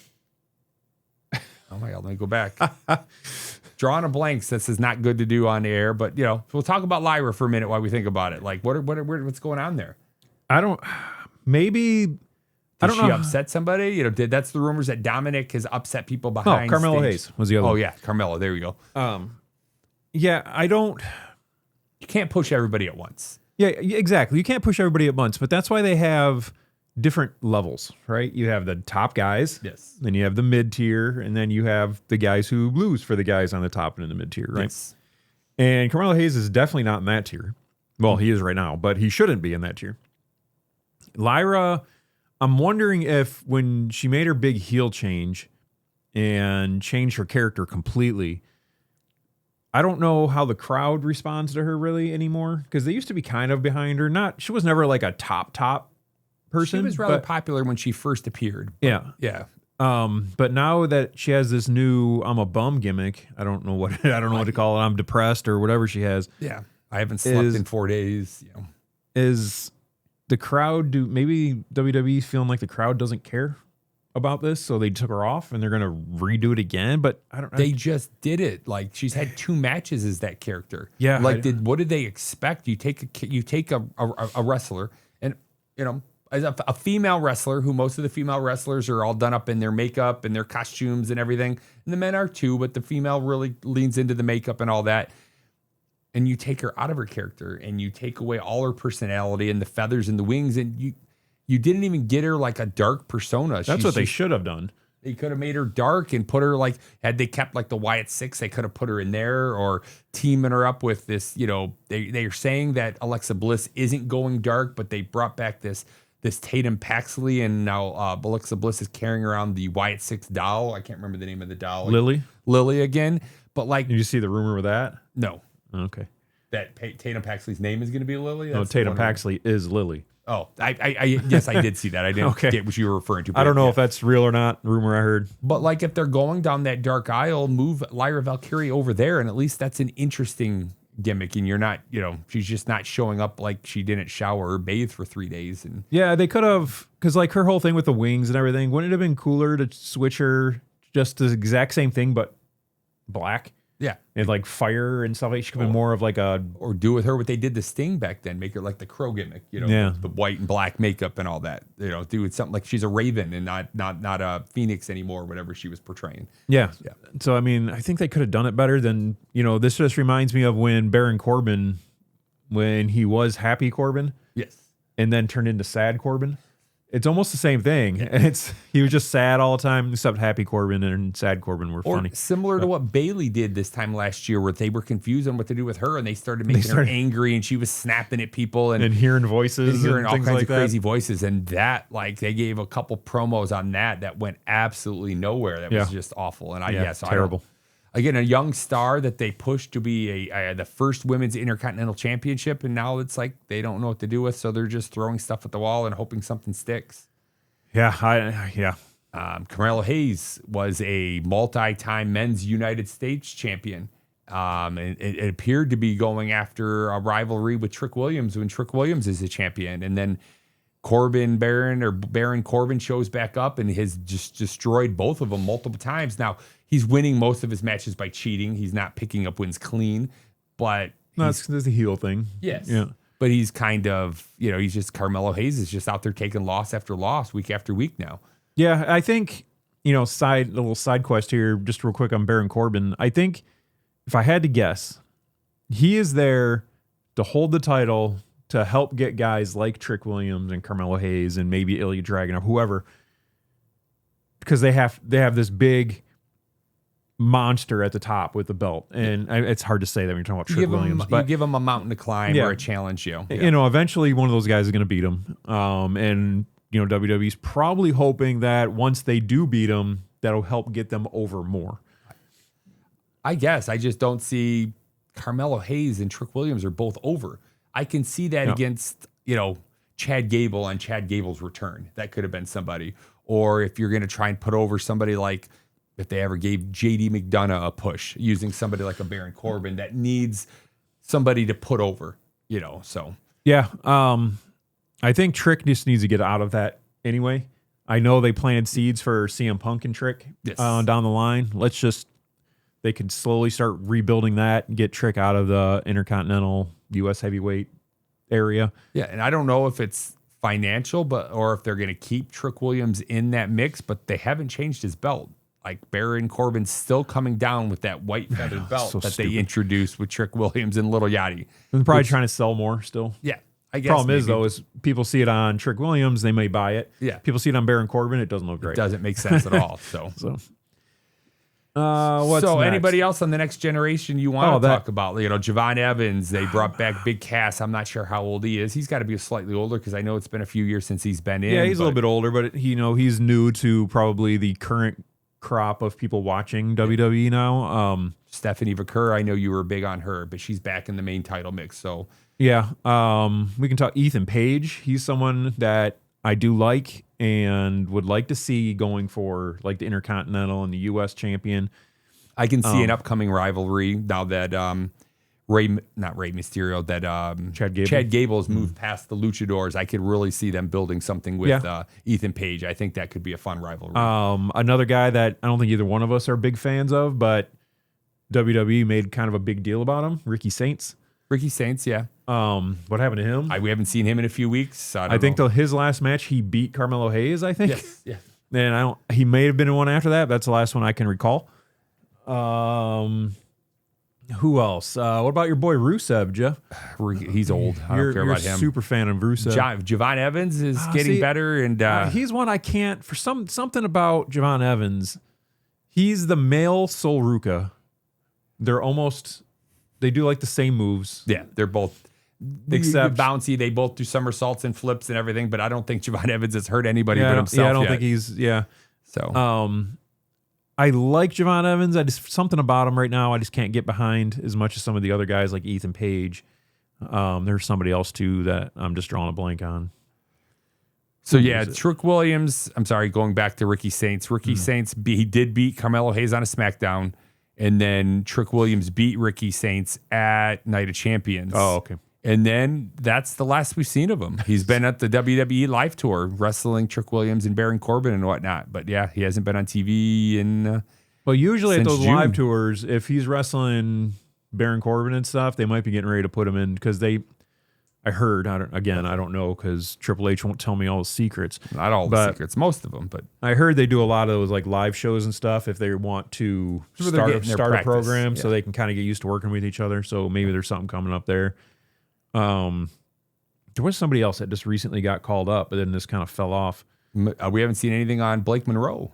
Oh my God, let me go back. Drawing a blank. This is not good to do on the air, but we'll talk about Lyra for a minute while we think about it. Like, what's going on there? I don't. Maybe. I don't know. Did she upset somebody? That's the rumors that Dominic has upset people behind. Carmelo stage. Hayes was the other. Oh one. yeah, Carmelo. There we go. Yeah, I don't. You can't push everybody at once. Yeah, exactly. You can't push everybody at once, but that's why they have different levels, right? You have the top guys. Yes. Then you have the mid tier, and then you have the guys who lose for the guys on the top and in the mid tier, right? Yes. And Carmelo Hayes is definitely not in that tier. Well, he is right now, but he shouldn't be in that tier. Lyra, I'm wondering if when she made her big heel change and changed her character completely, I don't know how the crowd responds to her really anymore, because they used to be kind of behind her. She was never like a top person. She was rather popular when she first appeared. Yeah. But now that she has this new "I'm a bum" gimmick, I don't know what to call it. I'm depressed or whatever she has. Yeah, I haven't slept in 4 days. Is the crowd maybe WWE's feeling like the crowd doesn't care about this, so they took her off and they're gonna redo it again? But I don't know. They just did it. Like, she's had 2 matches as that character. Yeah. Like, what did they expect? You take a wrestler, and as a female wrestler, who most of the female wrestlers are all done up in their makeup and their costumes and everything. And the men are too, but the female really leans into the makeup and all that. And you take her out of her character and you take away all her personality and the feathers and the wings. And you didn't even get her like a dark persona. That's what they should have done. They could have made her dark and put her like, had they kept like the Wyatt Six, they could have put her in there, or teaming her up with this, they're saying that Alexa Bliss isn't going dark, but they brought back this Tatum Paxley, and now Alexa Bliss is carrying around the Wyatt Six doll. I can't remember the name of the doll. Lily again. But like, did you see the rumor with that? No. Okay. That Tatum Paxley's name is going to be Lily? No, Tatum Paxley is Lily. Oh, yes, I did see that. I didn't get what you were referring to. I don't know if that's real or not. Rumor I heard. But like, if they're going down that dark aisle, move Lyra Valkyria over there, and at least that's an interesting gimmick. And you're not, she's just not showing up like she didn't shower or bathe for 3 days. And yeah, they could have, because like her whole thing with the wings and everything, wouldn't it have been cooler to switch her just the exact same thing but black? Yeah. And like fire and stuff. Like she could be more of like or do with her what they did to Sting back then, make her like the Crow gimmick, the white and black makeup and all that. Do it something like she's a Raven and not a Phoenix anymore, whatever she was portraying. Yeah. So I mean, I think they could have done it better than, this just reminds me of when Baron Corbin, when he was Happy Corbin. Yes. And then turned into Sad Corbin. It's almost the same thing. Yeah. He was just sad all the time, except Happy Corbin and Sad Corbin were funny. Similar to what Bailey did this time last year, where they were confused on what to do with her, and they started making her angry, and she was snapping at people and hearing voices, and hearing all things kinds like of crazy voices. And that, like, they gave a couple promos on that went absolutely nowhere. That was just awful. And terrible. Again, a young star that they pushed to be the first women's Intercontinental Championship, and now it's like they don't know what to do with, so they're just throwing stuff at the wall and hoping something sticks. Yeah. Carmelo Hayes was a multi-time men's United States champion. And it appeared to be going after a rivalry with Trick Williams when Trick Williams is a champion. And then Baron Corbin shows back up and has just destroyed both of them multiple times. Now, he's winning most of his matches by cheating. He's not picking up wins clean, but that's a heel thing. Yes. Yeah. But he's kind of, he's just Carmelo Hayes is just out there taking loss after loss week after week now. Yeah, I think, a little side quest here, just real quick on Baron Corbin. I think if I had to guess, he is there to hold the title to help get guys like Trick Williams and Carmelo Hayes and maybe Ilya Dragunov, whoever, because they have this big monster at the top with the belt, and it's hard to say that when you're talking about Trick Williams, but you give him a mountain to climb or a challenge. Eventually one of those guys is going to beat him, and WWE's probably hoping that once they do beat him, that'll help get them over more. I guess I just don't see Carmelo Hayes and Trick Williams are both over. I can see that against, Chad Gable on Chad Gable's return. That could have been somebody. Or if you're going to try and put over somebody like, if they ever gave JD McDonough a push, using somebody like a Baron Corbin that needs somebody to put over, so. Yeah. I think Trick just needs to get out of that anyway. I know they planted seeds for CM Punk and Trick down the line. They could slowly start rebuilding that and get Trick out of the Intercontinental U.S. heavyweight area. Yeah, and I don't know if it's financial, or if they're going to keep Trick Williams in that mix, but they haven't changed his belt. Like Baron Corbin's still coming down with that white feathered belt they introduced with Trick Williams and Little Yachty. They're probably trying to sell more still. Yeah, I guess. Problem is people see it on Trick Williams, they may buy it. Yeah. People see it on Baron Corbin, it doesn't look great. It doesn't make sense at all. So. What's next? Anybody else on the next generation you want to talk about? Javon Evans, they brought back Big Cass. I'm not sure how old he is. He's got to be slightly older because I know it's been a few years since he's been in. Yeah, he's a little bit older, but he's new to probably the current crop of people watching WWE now. Stephanie Vaquer, I know you were big on her, but she's back in the main title mix. So yeah, we can talk Ethan Page. He's someone that I do like and would like to see going for like the Intercontinental and the U.S. champion. I can see an upcoming rivalry now that Chad Gable has moved past the Luchadors. I could really see them building something with Ethan Page. I think that could be a fun rivalry. Another guy that I don't think either one of us are big fans of, but WWE made kind of a big deal about him, Ricky Saints. Ricky Saints, yeah. What happened to him? We haven't seen him in a few weeks. I think his last match, he beat Carmelo Hayes, I think. Yes, yeah. And he may have been in one after that. That's the last one I can recall. Who else? What about your boy Rusev, Jeff? He's old. I don't care about him. You're a super fan of Rusev. Javon Evans is getting better, and he's one I can't for something about Javon Evans. He's the male Sol Ruka. They do like the same moves. Yeah, they're both except bouncy. They both do somersaults and flips and everything, but I don't think Javon Evans has hurt anybody but himself. Yeah, I don't think he's So I like Javon Evans. Something about him right now I just can't get behind as much as some of the other guys like Ethan Page. There's somebody else too that I'm just drawing a blank on. So yeah, Trick Williams. I'm sorry, going back to Ricky Saints. Ricky Saints, he did beat Carmelo Hayes on a SmackDown. And then Trick Williams beat Ricky Saints at Night of Champions. Oh, okay. And then that's the last we've seen of him. He's been at the WWE Live Tour wrestling Trick Williams and Baron Corbin and whatnot. But yeah, he hasn't been on TV in well, usually at those June. live tours, if he's wrestling Baron Corbin and stuff, they might be getting ready to put him in because I heard, I don't know because Triple H won't tell me all the secrets. Not all the secrets, most of them, but I heard they do a lot of those like live shows and stuff if they want to start a program so they can kind of get used to working with each other. So maybe there's something coming up there. There was somebody else that just recently got called up, but then this kind of fell off. We haven't seen anything on Blake Monroe.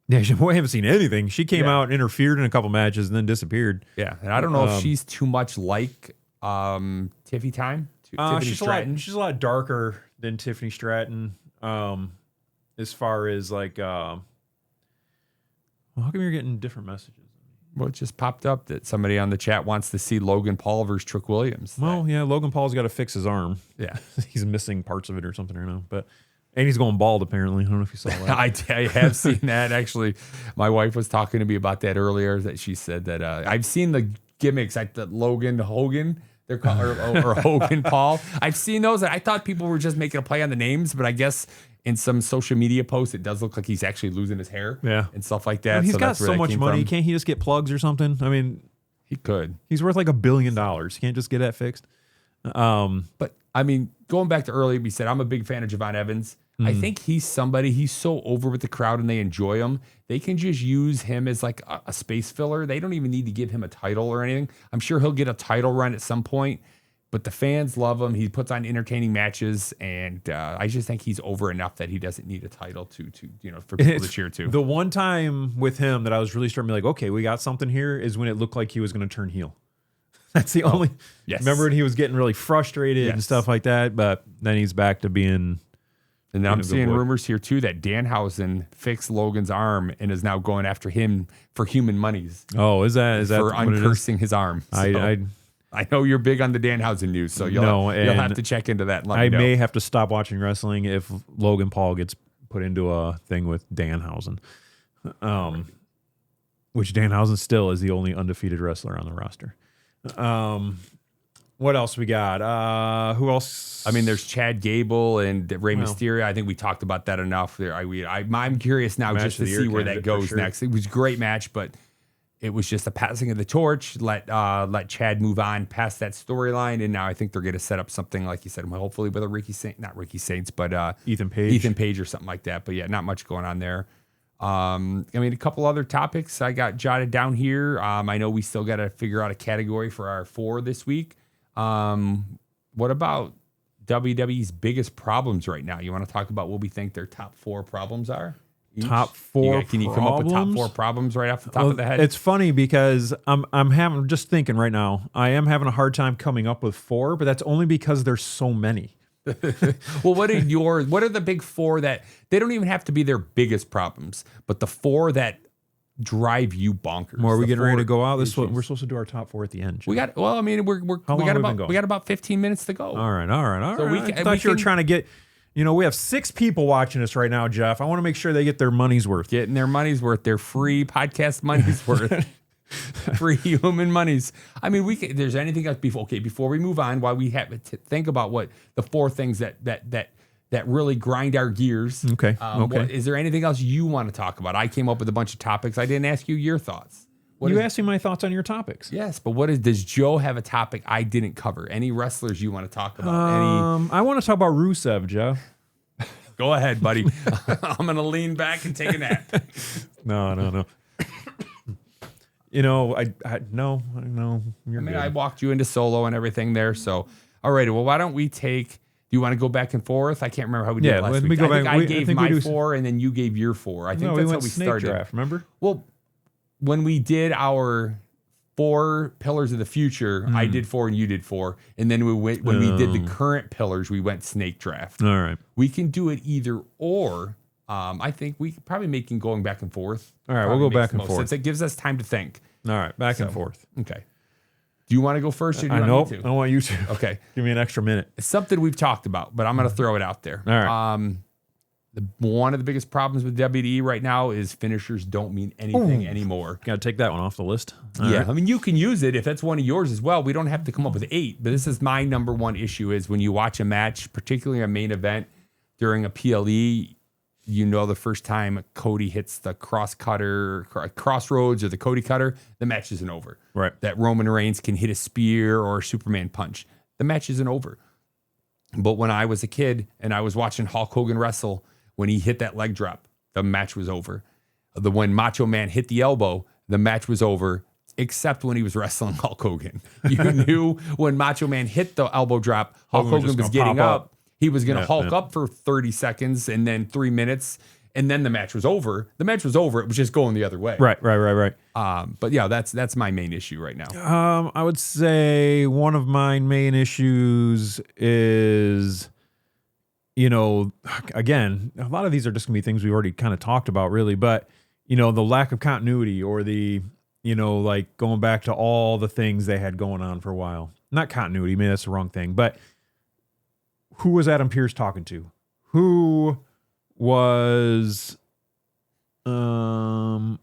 Yeah, we haven't seen anything. She came out and interfered in a couple matches and then disappeared. Yeah, and I don't know if she's too much like Tiffy Time. She's a lot darker than Tiffany Stratton. As far as like, how come you're getting different messages? Well, it just popped up that somebody on the chat wants to see Logan Paul versus Trick Williams. Well, yeah, Logan Paul's got to fix his arm. Yeah, he's missing parts of it or something right now. And he's going bald apparently. I don't know if you saw that. I have seen that actually. My wife was talking to me about that earlier. That she said that I've seen the gimmicks at the Logan Hogan. They're called or Hogan Paul. I've seen those. I thought people were just making a play on the names, but I guess in some social media posts, it does look like he's actually losing his hair, and stuff like that. He's got so much money. Can't he just get plugs or something? I mean, he could. He's worth like $1 billion. He can't just get that fixed. But I mean, going back to earlier, we said I'm a big fan of Javon Evans. I think he's so over with the crowd and they enjoy him. They can just use him as like a space filler. They don't even need to give him a title or anything. I'm sure he'll get a title run at some point, but the fans love him. He puts on entertaining matches, and I just think he's over enough that he doesn't need a title to for people to cheer to. The one time with him that I was really starting to be like, okay, we got something here, is when it looked like he was going to turn heel. That's the only. Yes. Remember when he was getting really frustrated and stuff like that, but then he's back to being. And now I'm seeing rumors here too that Danhausen fixed Logan's arm and is now going after him for human monies. Oh, is that for uncursing his arm? So I know you're big on the Danhausen news, so you'll have to check into that. And I may have to stop watching wrestling if Logan Paul gets put into a thing with Danhausen, which Danhausen still is the only undefeated wrestler on the roster. What else we got? Who else? I mean, there's Chad Gable and Rey Mysterio. I think we talked about that enough. I'm curious now just to see where that goes next. It was a great match, but it was just a passing of the torch. Let Chad move on past that storyline, and now I think they're going to set up something like you said, hopefully with a not Ricky Saints, but Ethan Page or something like that. But yeah, not much going on there. I mean, a couple other topics I got jotted down here. I know we still got to figure out a category for our 4 this week. What about WWE's biggest problems right now? You want to talk about what we think their top 4 problems are? Top 4 Can you come up with top 4 problems right off the top of the head? It's funny because I'm just thinking right now, I am having a hard time coming up with 4, but that's only because there's so many. Well, what are the big 4 that they don't even have to be their biggest problems, but the 4 that drive you bonkers? Are we getting ready to go out? This is what we're supposed to do, our top 4 at the end. We got about 15 minutes to go. All right. I thought you were trying to get. We have 6 people watching us right now, Jeff. I want to make sure they get their money's worth. Getting their money's worth. Their free podcast money's worth. Free human monies. I mean, there's anything else before we move on, while we have to think about what the 4 things that really grind our gears. Okay. Is there anything else you want to talk about? I came up with a bunch of topics. I didn't ask you your thoughts. You asked me my thoughts on your topics. Yes, but does Joe have a topic I didn't cover? Any wrestlers you want to talk about? I want to talk about Rusev, Joe. Go ahead, buddy. I'm going to lean back and take a nap. No. I walked you into Solo and everything there. So, all right. Well, why don't we take? Do you want to go back and forth? I can't remember how we did it last week. I gave my 4 and then you gave your 4. I think that's how we started. Draft, remember? Well, when we did our 4 pillars of the future, I did 4 and you did 4, and then we did the current pillars, we went snake draft. All right. We can do it either or. I think we could probably make it going back and forth. All right, we'll go back and forth. Since it gives us time to think. All right, back and forth. Okay. Do you want to go first or do you want me to? I want you to. Okay. Give me an extra minute. It's something we've talked about, but I'm going to throw it out there. All right. One of the biggest problems with WWE right now is finishers don't mean anything anymore. Got to take that one off the list. All right. I mean, you can use it if that's one of yours as well. We don't have to come up with 8, but this is my number one issue is when you watch a match, particularly a main event during a PLE, the first time Cody hits the crossroads or the Cody cutter, the match isn't over. Right. That Roman Reigns can hit a spear or a Superman punch. The match isn't over. But when I was a kid and I was watching Hulk Hogan wrestle, when he hit that leg drop, the match was over. When Macho Man hit the elbow, the match was over, except when he was wrestling Hulk Hogan. You knew when Macho Man hit the elbow drop, Hulk Hogan was getting up. He was going to Hulk up for 30 seconds and then 3 minutes, and then the match was over. The match was over. It was just going the other way. Right. But yeah, that's my main issue right now. I would say one of my main issues is, again, a lot of these are just going to be things we've already kind of talked about, really. But, the lack of continuity or the, like going back to all the things they had going on for a while. Not continuity, maybe that's the wrong thing, but who was Adam Pearce talking to? Who was, who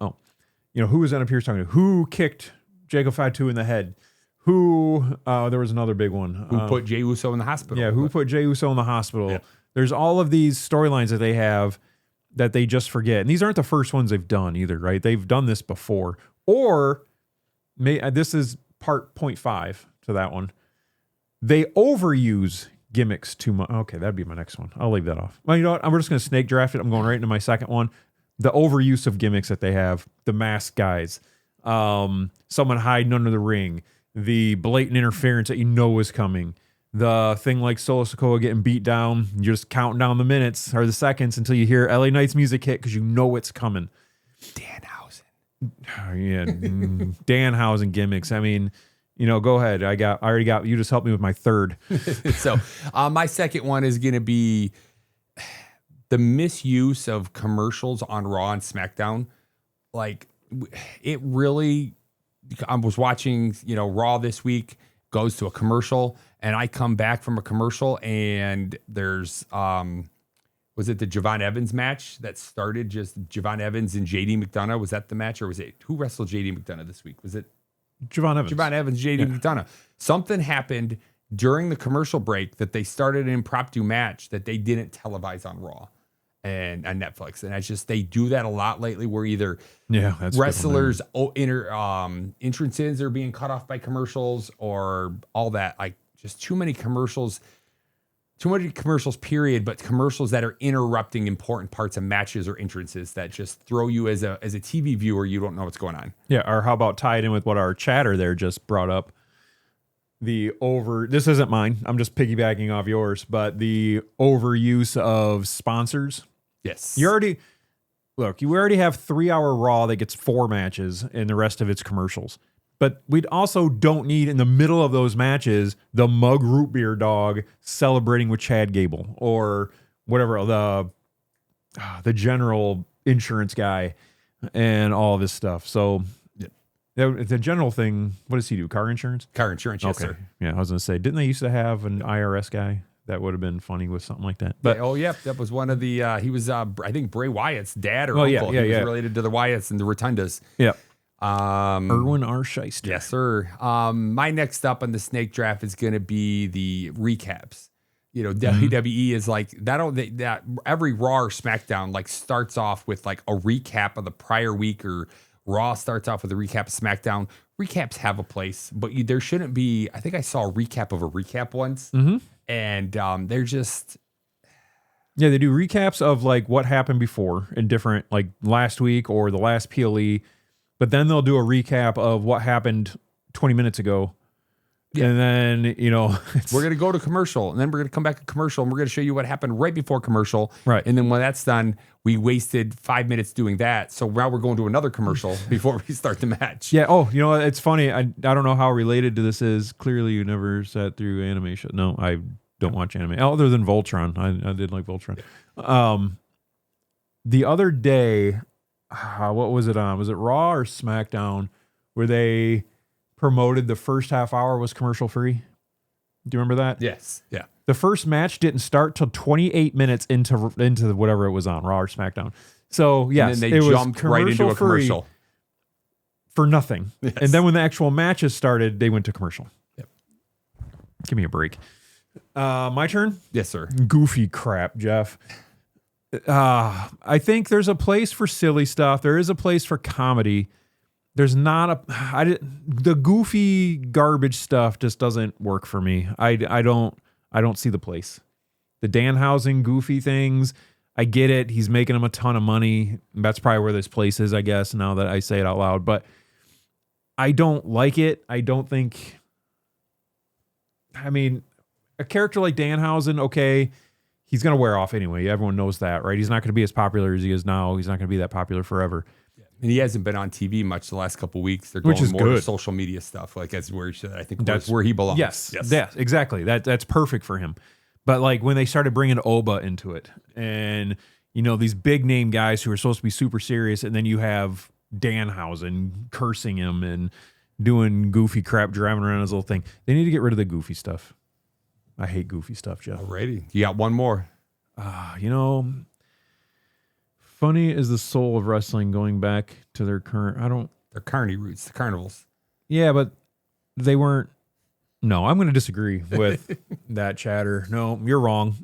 was Adam Pearce talking to? Who kicked Jacob Fatu in the head? Who? There was another big one. Who put Jey Uso in the hospital? Yeah, who put Jey Uso in the hospital? Yeah. There's all of these storylines that they have that they just forget. And these aren't the first ones they've done either, right? They've done this before. Or this is part 0.5 to that one. They overuse gimmicks too much. Okay, that'd be my next one. I'll leave that off. Well, you know what? I'm just going to snake draft it. I'm going right into my second one. The overuse of gimmicks that they have. The masked guys. Someone hiding under the ring. The blatant interference that you know is coming. The thing like Solo Sikoa getting beat down. You're just counting down the minutes or the seconds until you hear LA Knight's music hit because you know it's coming. Danhausen. Yeah, Danhausen gimmicks. I mean, go ahead. I already got you. Just helped me with my third. So my second one is going to be the misuse of commercials on Raw and SmackDown. Like it really. I was watching, Raw this week, goes to a commercial, and I come back from a commercial, and there's, was it the Javon Evans match that started just Javon Evans and JD McDonough? Was that the match, or was it, who wrestled JD McDonough this week? Was it Javon Evans? Javon Evans, JD McDonough. Something happened during the commercial break that they started an impromptu match that they didn't televise on Raw and on Netflix. And it's just, they do that a lot lately where either that's wrestlers entrances are being cut off by commercials or all that. Like just too many commercials period, but commercials that are interrupting important parts of matches or entrances that just throw you as a TV viewer, you don't know what's going on. Yeah. Or how about tied in with what our chatter there just brought up? This isn't mine. I'm just piggybacking off yours, but the overuse of sponsors. Yes. You already have 3-hour Raw that gets 4 matches and the rest of it's commercials. But we also don't need in the middle of those matches the mug root beer dog celebrating with Chad Gable or whatever, the general insurance guy and all of this stuff. So the general thing, what does he do? Car insurance? Car insurance, yes, sir. Yeah, I was going to say, didn't they used to have an IRS guy? That would have been funny with something like that. But that was one of the. He was, I think, Bray Wyatt's dad or uncle. He was related to the Wyatts and the Rotundas. Yeah. Erwin R. Shyster. Yes, sir. My next up on the snake draft is going to be the recaps. WWE is like that. Every Raw or SmackDown like starts off with like a recap of the prior week, or Raw starts off with a recap of SmackDown. Recaps have a place, but there shouldn't be. I think I saw a recap of a recap once. Mm-hmm. And they're just... Yeah, they do recaps of like what happened before in different, like last week or the last PLE. But then they'll do a recap of what happened 20 minutes ago. Yeah. And then, we're going to go to commercial. And then we're going to come back to commercial. And we're going to show you what happened right before commercial. Right. And then when that's done, we wasted 5 minutes doing that. So now we're going to another commercial before we start the match. Yeah. Oh, it's funny. I don't know how related to this is. Clearly, you never sat through animation. No, I don't watch anime other than Voltron. I did like Voltron. Yeah. The other day, what was it on? Was it Raw or SmackDown where they promoted the first half hour was commercial free? Do you remember that? Yes. Yeah. The first match didn't start till 28 minutes into whatever it was on, Raw or SmackDown. So yes, and then they jumped right into a commercial for nothing. Yes. And then when the actual matches started, they went to commercial. Yep. Give me a break. My turn? Yes, sir. Goofy crap, Jeff. I think there's a place for silly stuff. There is a place for comedy. There's not the goofy garbage stuff just doesn't work for me. I don't see the place. The Danhausen goofy things, I get it. He's making them a ton of money. That's probably where this place is, I guess, now that I say it out loud. But I don't like it. I don't think... I mean, a character like Danhausen, okay, he's going to wear off anyway. Everyone knows that, right? He's not going to be as popular as he is now. He's not going to be that popular forever. And he hasn't been on TV much the last couple of weeks. They're going more to social media stuff. Like that's where I think that's where he belongs. Yes, exactly. That's perfect for him. But like when they started bringing Oba into it, and these big name guys who are supposed to be super serious, and then you have Danhausen cursing him and doing goofy crap, driving around his little thing. They need to get rid of the goofy stuff. I hate goofy stuff, Jeff. Alrighty, you got one more. Funny is the soul of wrestling going back to their current... Their carny roots, the carnivals. Yeah, but they weren't No, I'm going to disagree with that, Chatter. No, you're wrong.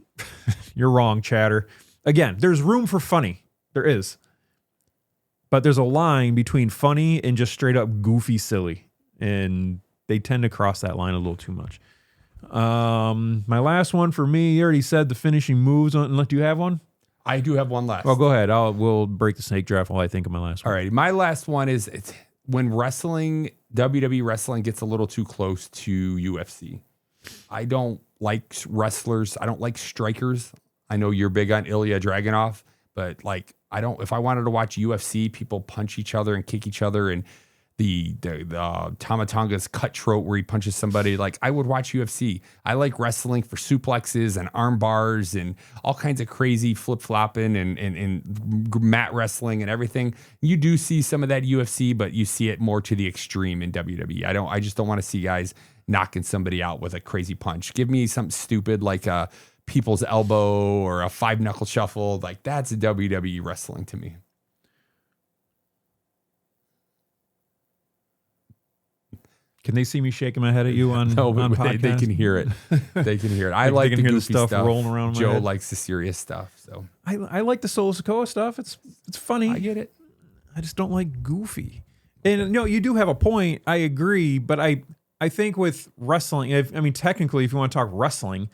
You're wrong, Chatter. Again, there's room for funny. There is. But there's a line between funny and just straight up goofy silly. And they tend to cross that line a little too much. My last one for me, you already said the finishing moves. Do you have one? I do have one last. Well, go ahead. We'll break the snake draft while I think of my last one. All right. My last one is when WWE wrestling gets a little too close to UFC. I don't like wrestlers. I don't like strikers. I know you're big on Ilya Dragunov, but like, if I wanted to watch UFC, people punch each other and kick each other, and the Tama Tonga's cutthroat where he punches somebody, like I would watch UFC. I like wrestling for suplexes and arm bars and all kinds of crazy flip-flopping and mat wrestling and everything. You do see some of that UFC, but you see it more to the extreme in WWE. I just don't want to see guys knocking somebody out with a crazy punch. Give me something stupid like a people's elbow or a 5-knuckle shuffle. Like that's WWE wrestling to me. Can they see me shaking my head at you on podcast? They can hear it. They can hear it. I like the goofy stuff rolling around. Joe likes the serious stuff. So I like the Solo Sikoa stuff. It's funny. I get it. I just don't like goofy. And no, you do have a point. I agree, but I think with wrestling, technically, if you want to talk wrestling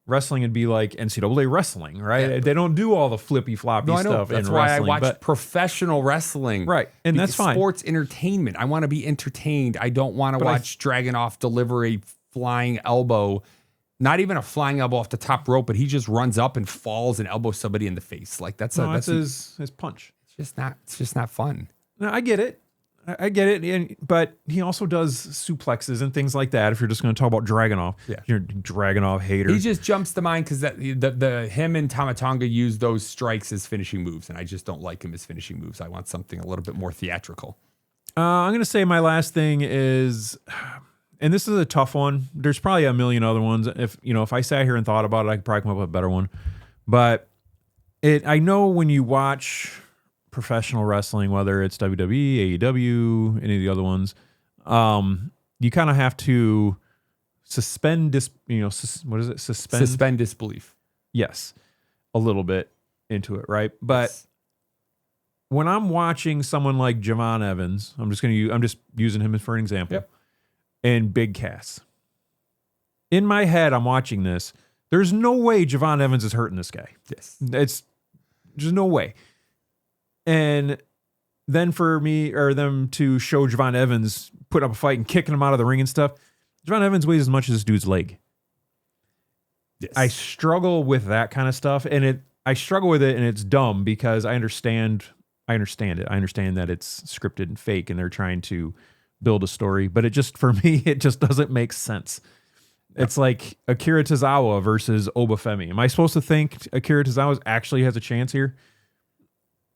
would be like NCAA wrestling, right? Yeah, they don't do all the flippy floppy stuff. That's why I watch professional wrestling, right? And that's fine. Sports entertainment. I want to be entertained. I don't want to watch Dragunov deliver a flying elbow, not even a flying elbow off the top rope, but he just runs up and falls and elbows somebody in the face. Like that's his punch. It's just not fun. No, I get it. But he also does suplexes and things like that. If you're just going to talk about Dragunov, you're a Dragunov hater. He just jumps to mind because him and Tama Tonga use those strikes as finishing moves, and I just don't like him as finishing moves. I want something a little bit more theatrical. I'm going to say my last thing is, and this is a tough one. There's probably a million other ones. If I sat here and thought about it, I could probably come up with a better one. But I know when you watch professional wrestling, whether it's WWE, AEW, any of the other ones, you kind of have to suspend suspend disbelief. Yes, a little bit into it, right? But when I'm watching someone like Javon Evans, I'm just using him for an example, and Big Cass. In my head, I'm watching this. There's no way Javon Evans is hurting this guy. Yes, there's no way. And then for me or them to show Javon Evans putting up a fight and kicking him out of the ring and stuff, Javon Evans weighs as much as this dude's leg. Yes. I struggle with that kind of stuff, and I struggle with it, and it's dumb because I understand it. I understand that it's scripted and fake, and they're trying to build a story, but for me, it just doesn't make sense. Yep. It's like Akira Tozawa versus Obafemi. Am I supposed to think Akira Tozawa actually has a chance here?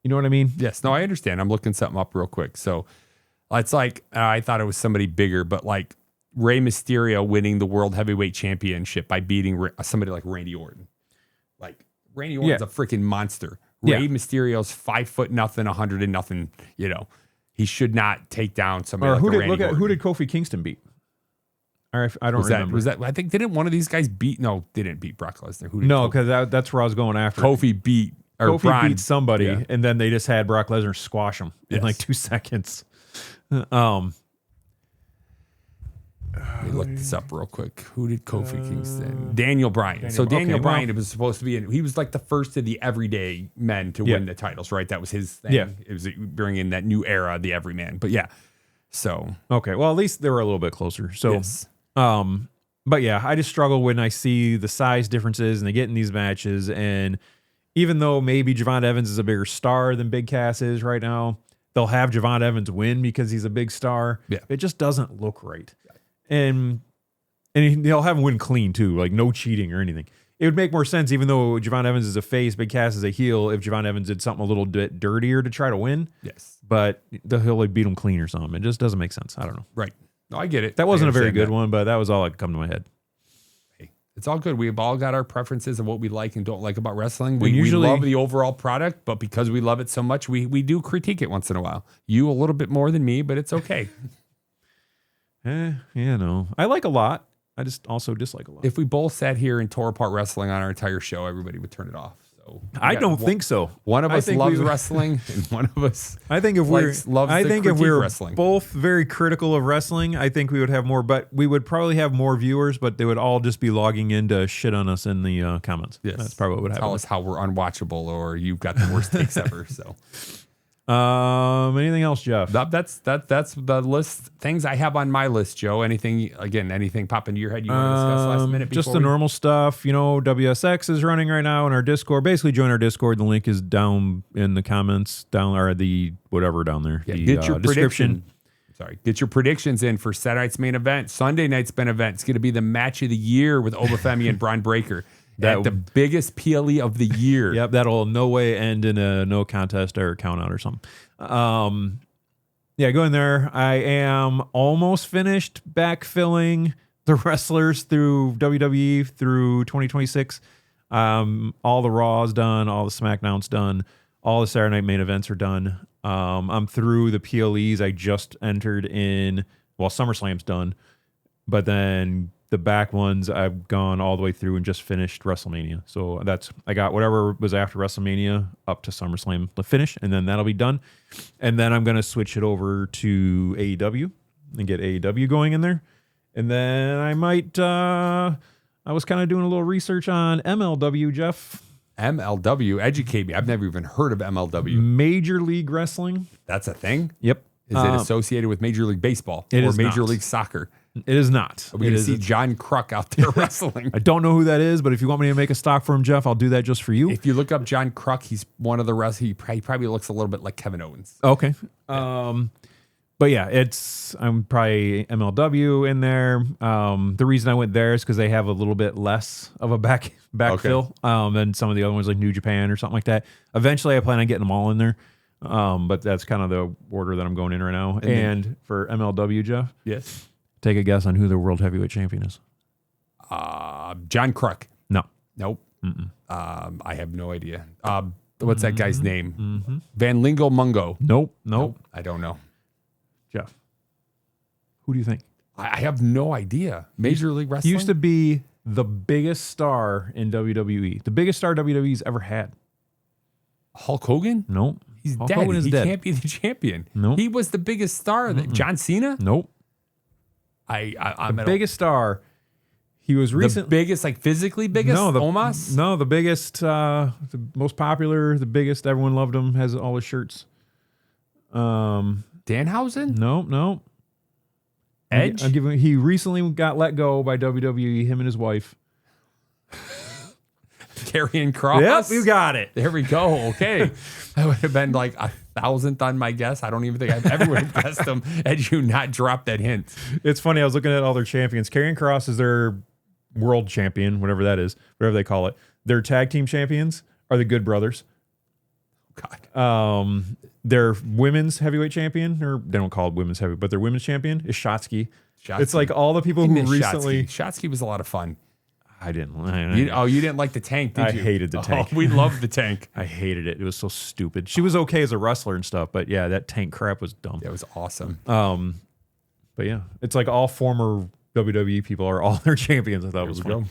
You know what I mean? Yes. No, I understand. I'm looking something up real quick. So it's like, I thought it was somebody bigger, but like Rey Mysterio winning the World Heavyweight Championship by beating somebody like Randy Orton. Like Randy Orton's a freaking monster. Rey Mysterio's 5'0", 100 and nothing. He should not take down somebody like Randy Orton. Who did Kofi Kingston beat? I don't remember. Was that? I think didn't one of these guys beat? No, they didn't beat Brock Lesnar. No, because that's where I was going after. Kofi beat somebody, and then they just had Brock Lesnar squash him in like 2 seconds. Let me look this up real quick. Who did Kofi Kingston? Daniel Bryan. Daniel Bryan was supposed to be he was like the first of the everyday men to win the titles, right? That was his thing. Yeah. It was bringing that new era, the everyman. But okay. Well, at least they were a little bit closer. So, but yeah, I just struggle when I see the size differences and they get in these matches, and even though maybe Javon Evans is a bigger star than Big Cass is right now, they'll have Javon Evans win because he's a big star. Yeah. It just doesn't look right. And they'll have him win clean too, like no cheating or anything. It would make more sense, even though Javon Evans is a face, Big Cass is a heel, if Javon Evans did something a little bit dirtier to try to win. Yes. But he'll like beat him clean or something. It just doesn't make sense. I don't know. Right. No, I get it. That wasn't a very good one, but that was all that could come to my head. It's all good. We've all got our preferences of what we like and don't like about wrestling. We love the overall product, but because we love it so much, we do critique it once in a while. You a little bit more than me, but it's okay. No. I like a lot. I just also dislike a lot. If we both sat here and tore apart wrestling on our entire show, everybody would turn it off. So I don't think so. One of us loves wrestling, and one of us I think if we're wrestling. Both very critical of wrestling, I think we would have more, but we would probably have more viewers, but they would all just be logging in to shit on us in the comments. Yes. That's probably what would happen. Tell us how we're unwatchable or you've got the worst takes ever. So anything else, Jeff? That's the list. Things I have on my list, Joe. Anything pop into your head you want to discuss last minute? Just the normal stuff. WSX is running right now in our Discord. Basically, join our Discord. The link is down in the comments, or the whatever down there. Yeah, the, get your description. Get your predictions in for Saturday night's main event. Sunday night's main event. It's going to be the match of the year with Obafemi and Bron Breakker. At the biggest PLE of the year. Yep, that'll no way end in a no contest or count out or something. Go in there. I am almost finished backfilling the wrestlers through WWE through 2026. All the Raws done, all the SmackDowns done, all the Saturday night main events are done. I'm through the PLEs. I just entered in, SummerSlam's done, but then the back ones I've gone all the way through and just finished WrestleMania. So I got whatever was after WrestleMania up to SummerSlam to finish, and then that'll be done. And then I'm going to switch it over to AEW and get AEW going in there. And then I might, I was kind of doing a little research on MLW, Jeff. MLW, educate me. I've never even heard of MLW. Major League Wrestling. That's a thing? Yep. Is it associated with Major League Baseball or Major League Soccer? It is not. Are we going to see John Kruk out there wrestling? I don't know who that is, but if you want me to make a stock for him, Jeff, I'll do that just for you. If you look up John Kruk, he's one of the wrestlers. He probably looks a little bit like Kevin Owens. Okay. But yeah, I'm probably MLW in there. The reason I went there is because they have a little bit less of a backfill than some of the other ones like New Japan or something like that. Eventually, I plan on getting them all in there. But that's kind of the order that I'm going in right now. And for MLW, Jeff? Yes. Take a guess on who the World Heavyweight Champion is. John Kruk. No. Nope. I have no idea. What's that guy's name? Van Lingo Mungo. Nope. I don't know. Jeff, who do you think? I have no idea. Major League Wrestling? He used to be the biggest star in WWE. The biggest star WWE's ever had. Hulk Hogan? Nope. He's Hulk dead. Hogan is dead. Can't be the champion. Nope. He was the biggest star. John Cena? Nope. I'm the biggest star. He was recently the biggest, like physically biggest. Omos? No, the biggest, the most popular, the biggest. Everyone loved him. Has all his shirts. Danhausen? No. Edge? He recently got let go by WWE. Him and his wife. Karrion Kross? Yep, you got it. There we go. Okay. That would have been like 1,000th on my guess. I don't even think I've ever would have guessed them had you not dropped that hint. It's funny. I was looking at all their champions. Karrion Kross is their world champion, whatever that is, whatever they call it. Their tag team champions are the Good Brothers. God. Their women's heavyweight champion, or they don't call it women's heavy, but their women's champion is Shotzi. It's like all the people who recently. Shotzi was a lot of fun. I didn't. You didn't like the Tank, did you? I hated the Tank. We loved the Tank. I hated it. It was so stupid. She was okay as a wrestler and stuff, but yeah, that Tank crap was dumb. It was awesome. But yeah, it's like all former WWE people are all their champions. I thought it was fun.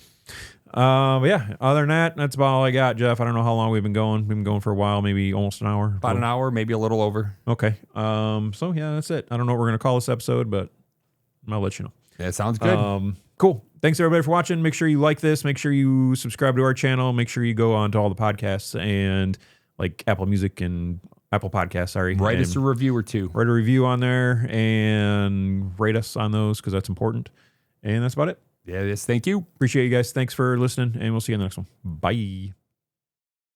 But yeah, other than that, that's about all I got, Jeff. I don't know how long we've been going. We've been going for a while, maybe almost an hour. About an hour, maybe a little over. Okay. So yeah, that's it. I don't know what we're going to call this episode, but I'll let you know. Yeah, sounds good. Cool. Thanks everybody for watching. Make sure you like this. Make sure you subscribe to our channel. Make sure you go on to all the podcasts and like Apple Music and Apple Podcasts. Sorry. Write us a review or two. Write a review on there and rate us on those because that's important. And that's about it. Yes, thank you. Appreciate you guys. Thanks for listening, and we'll see you in the next one. Bye.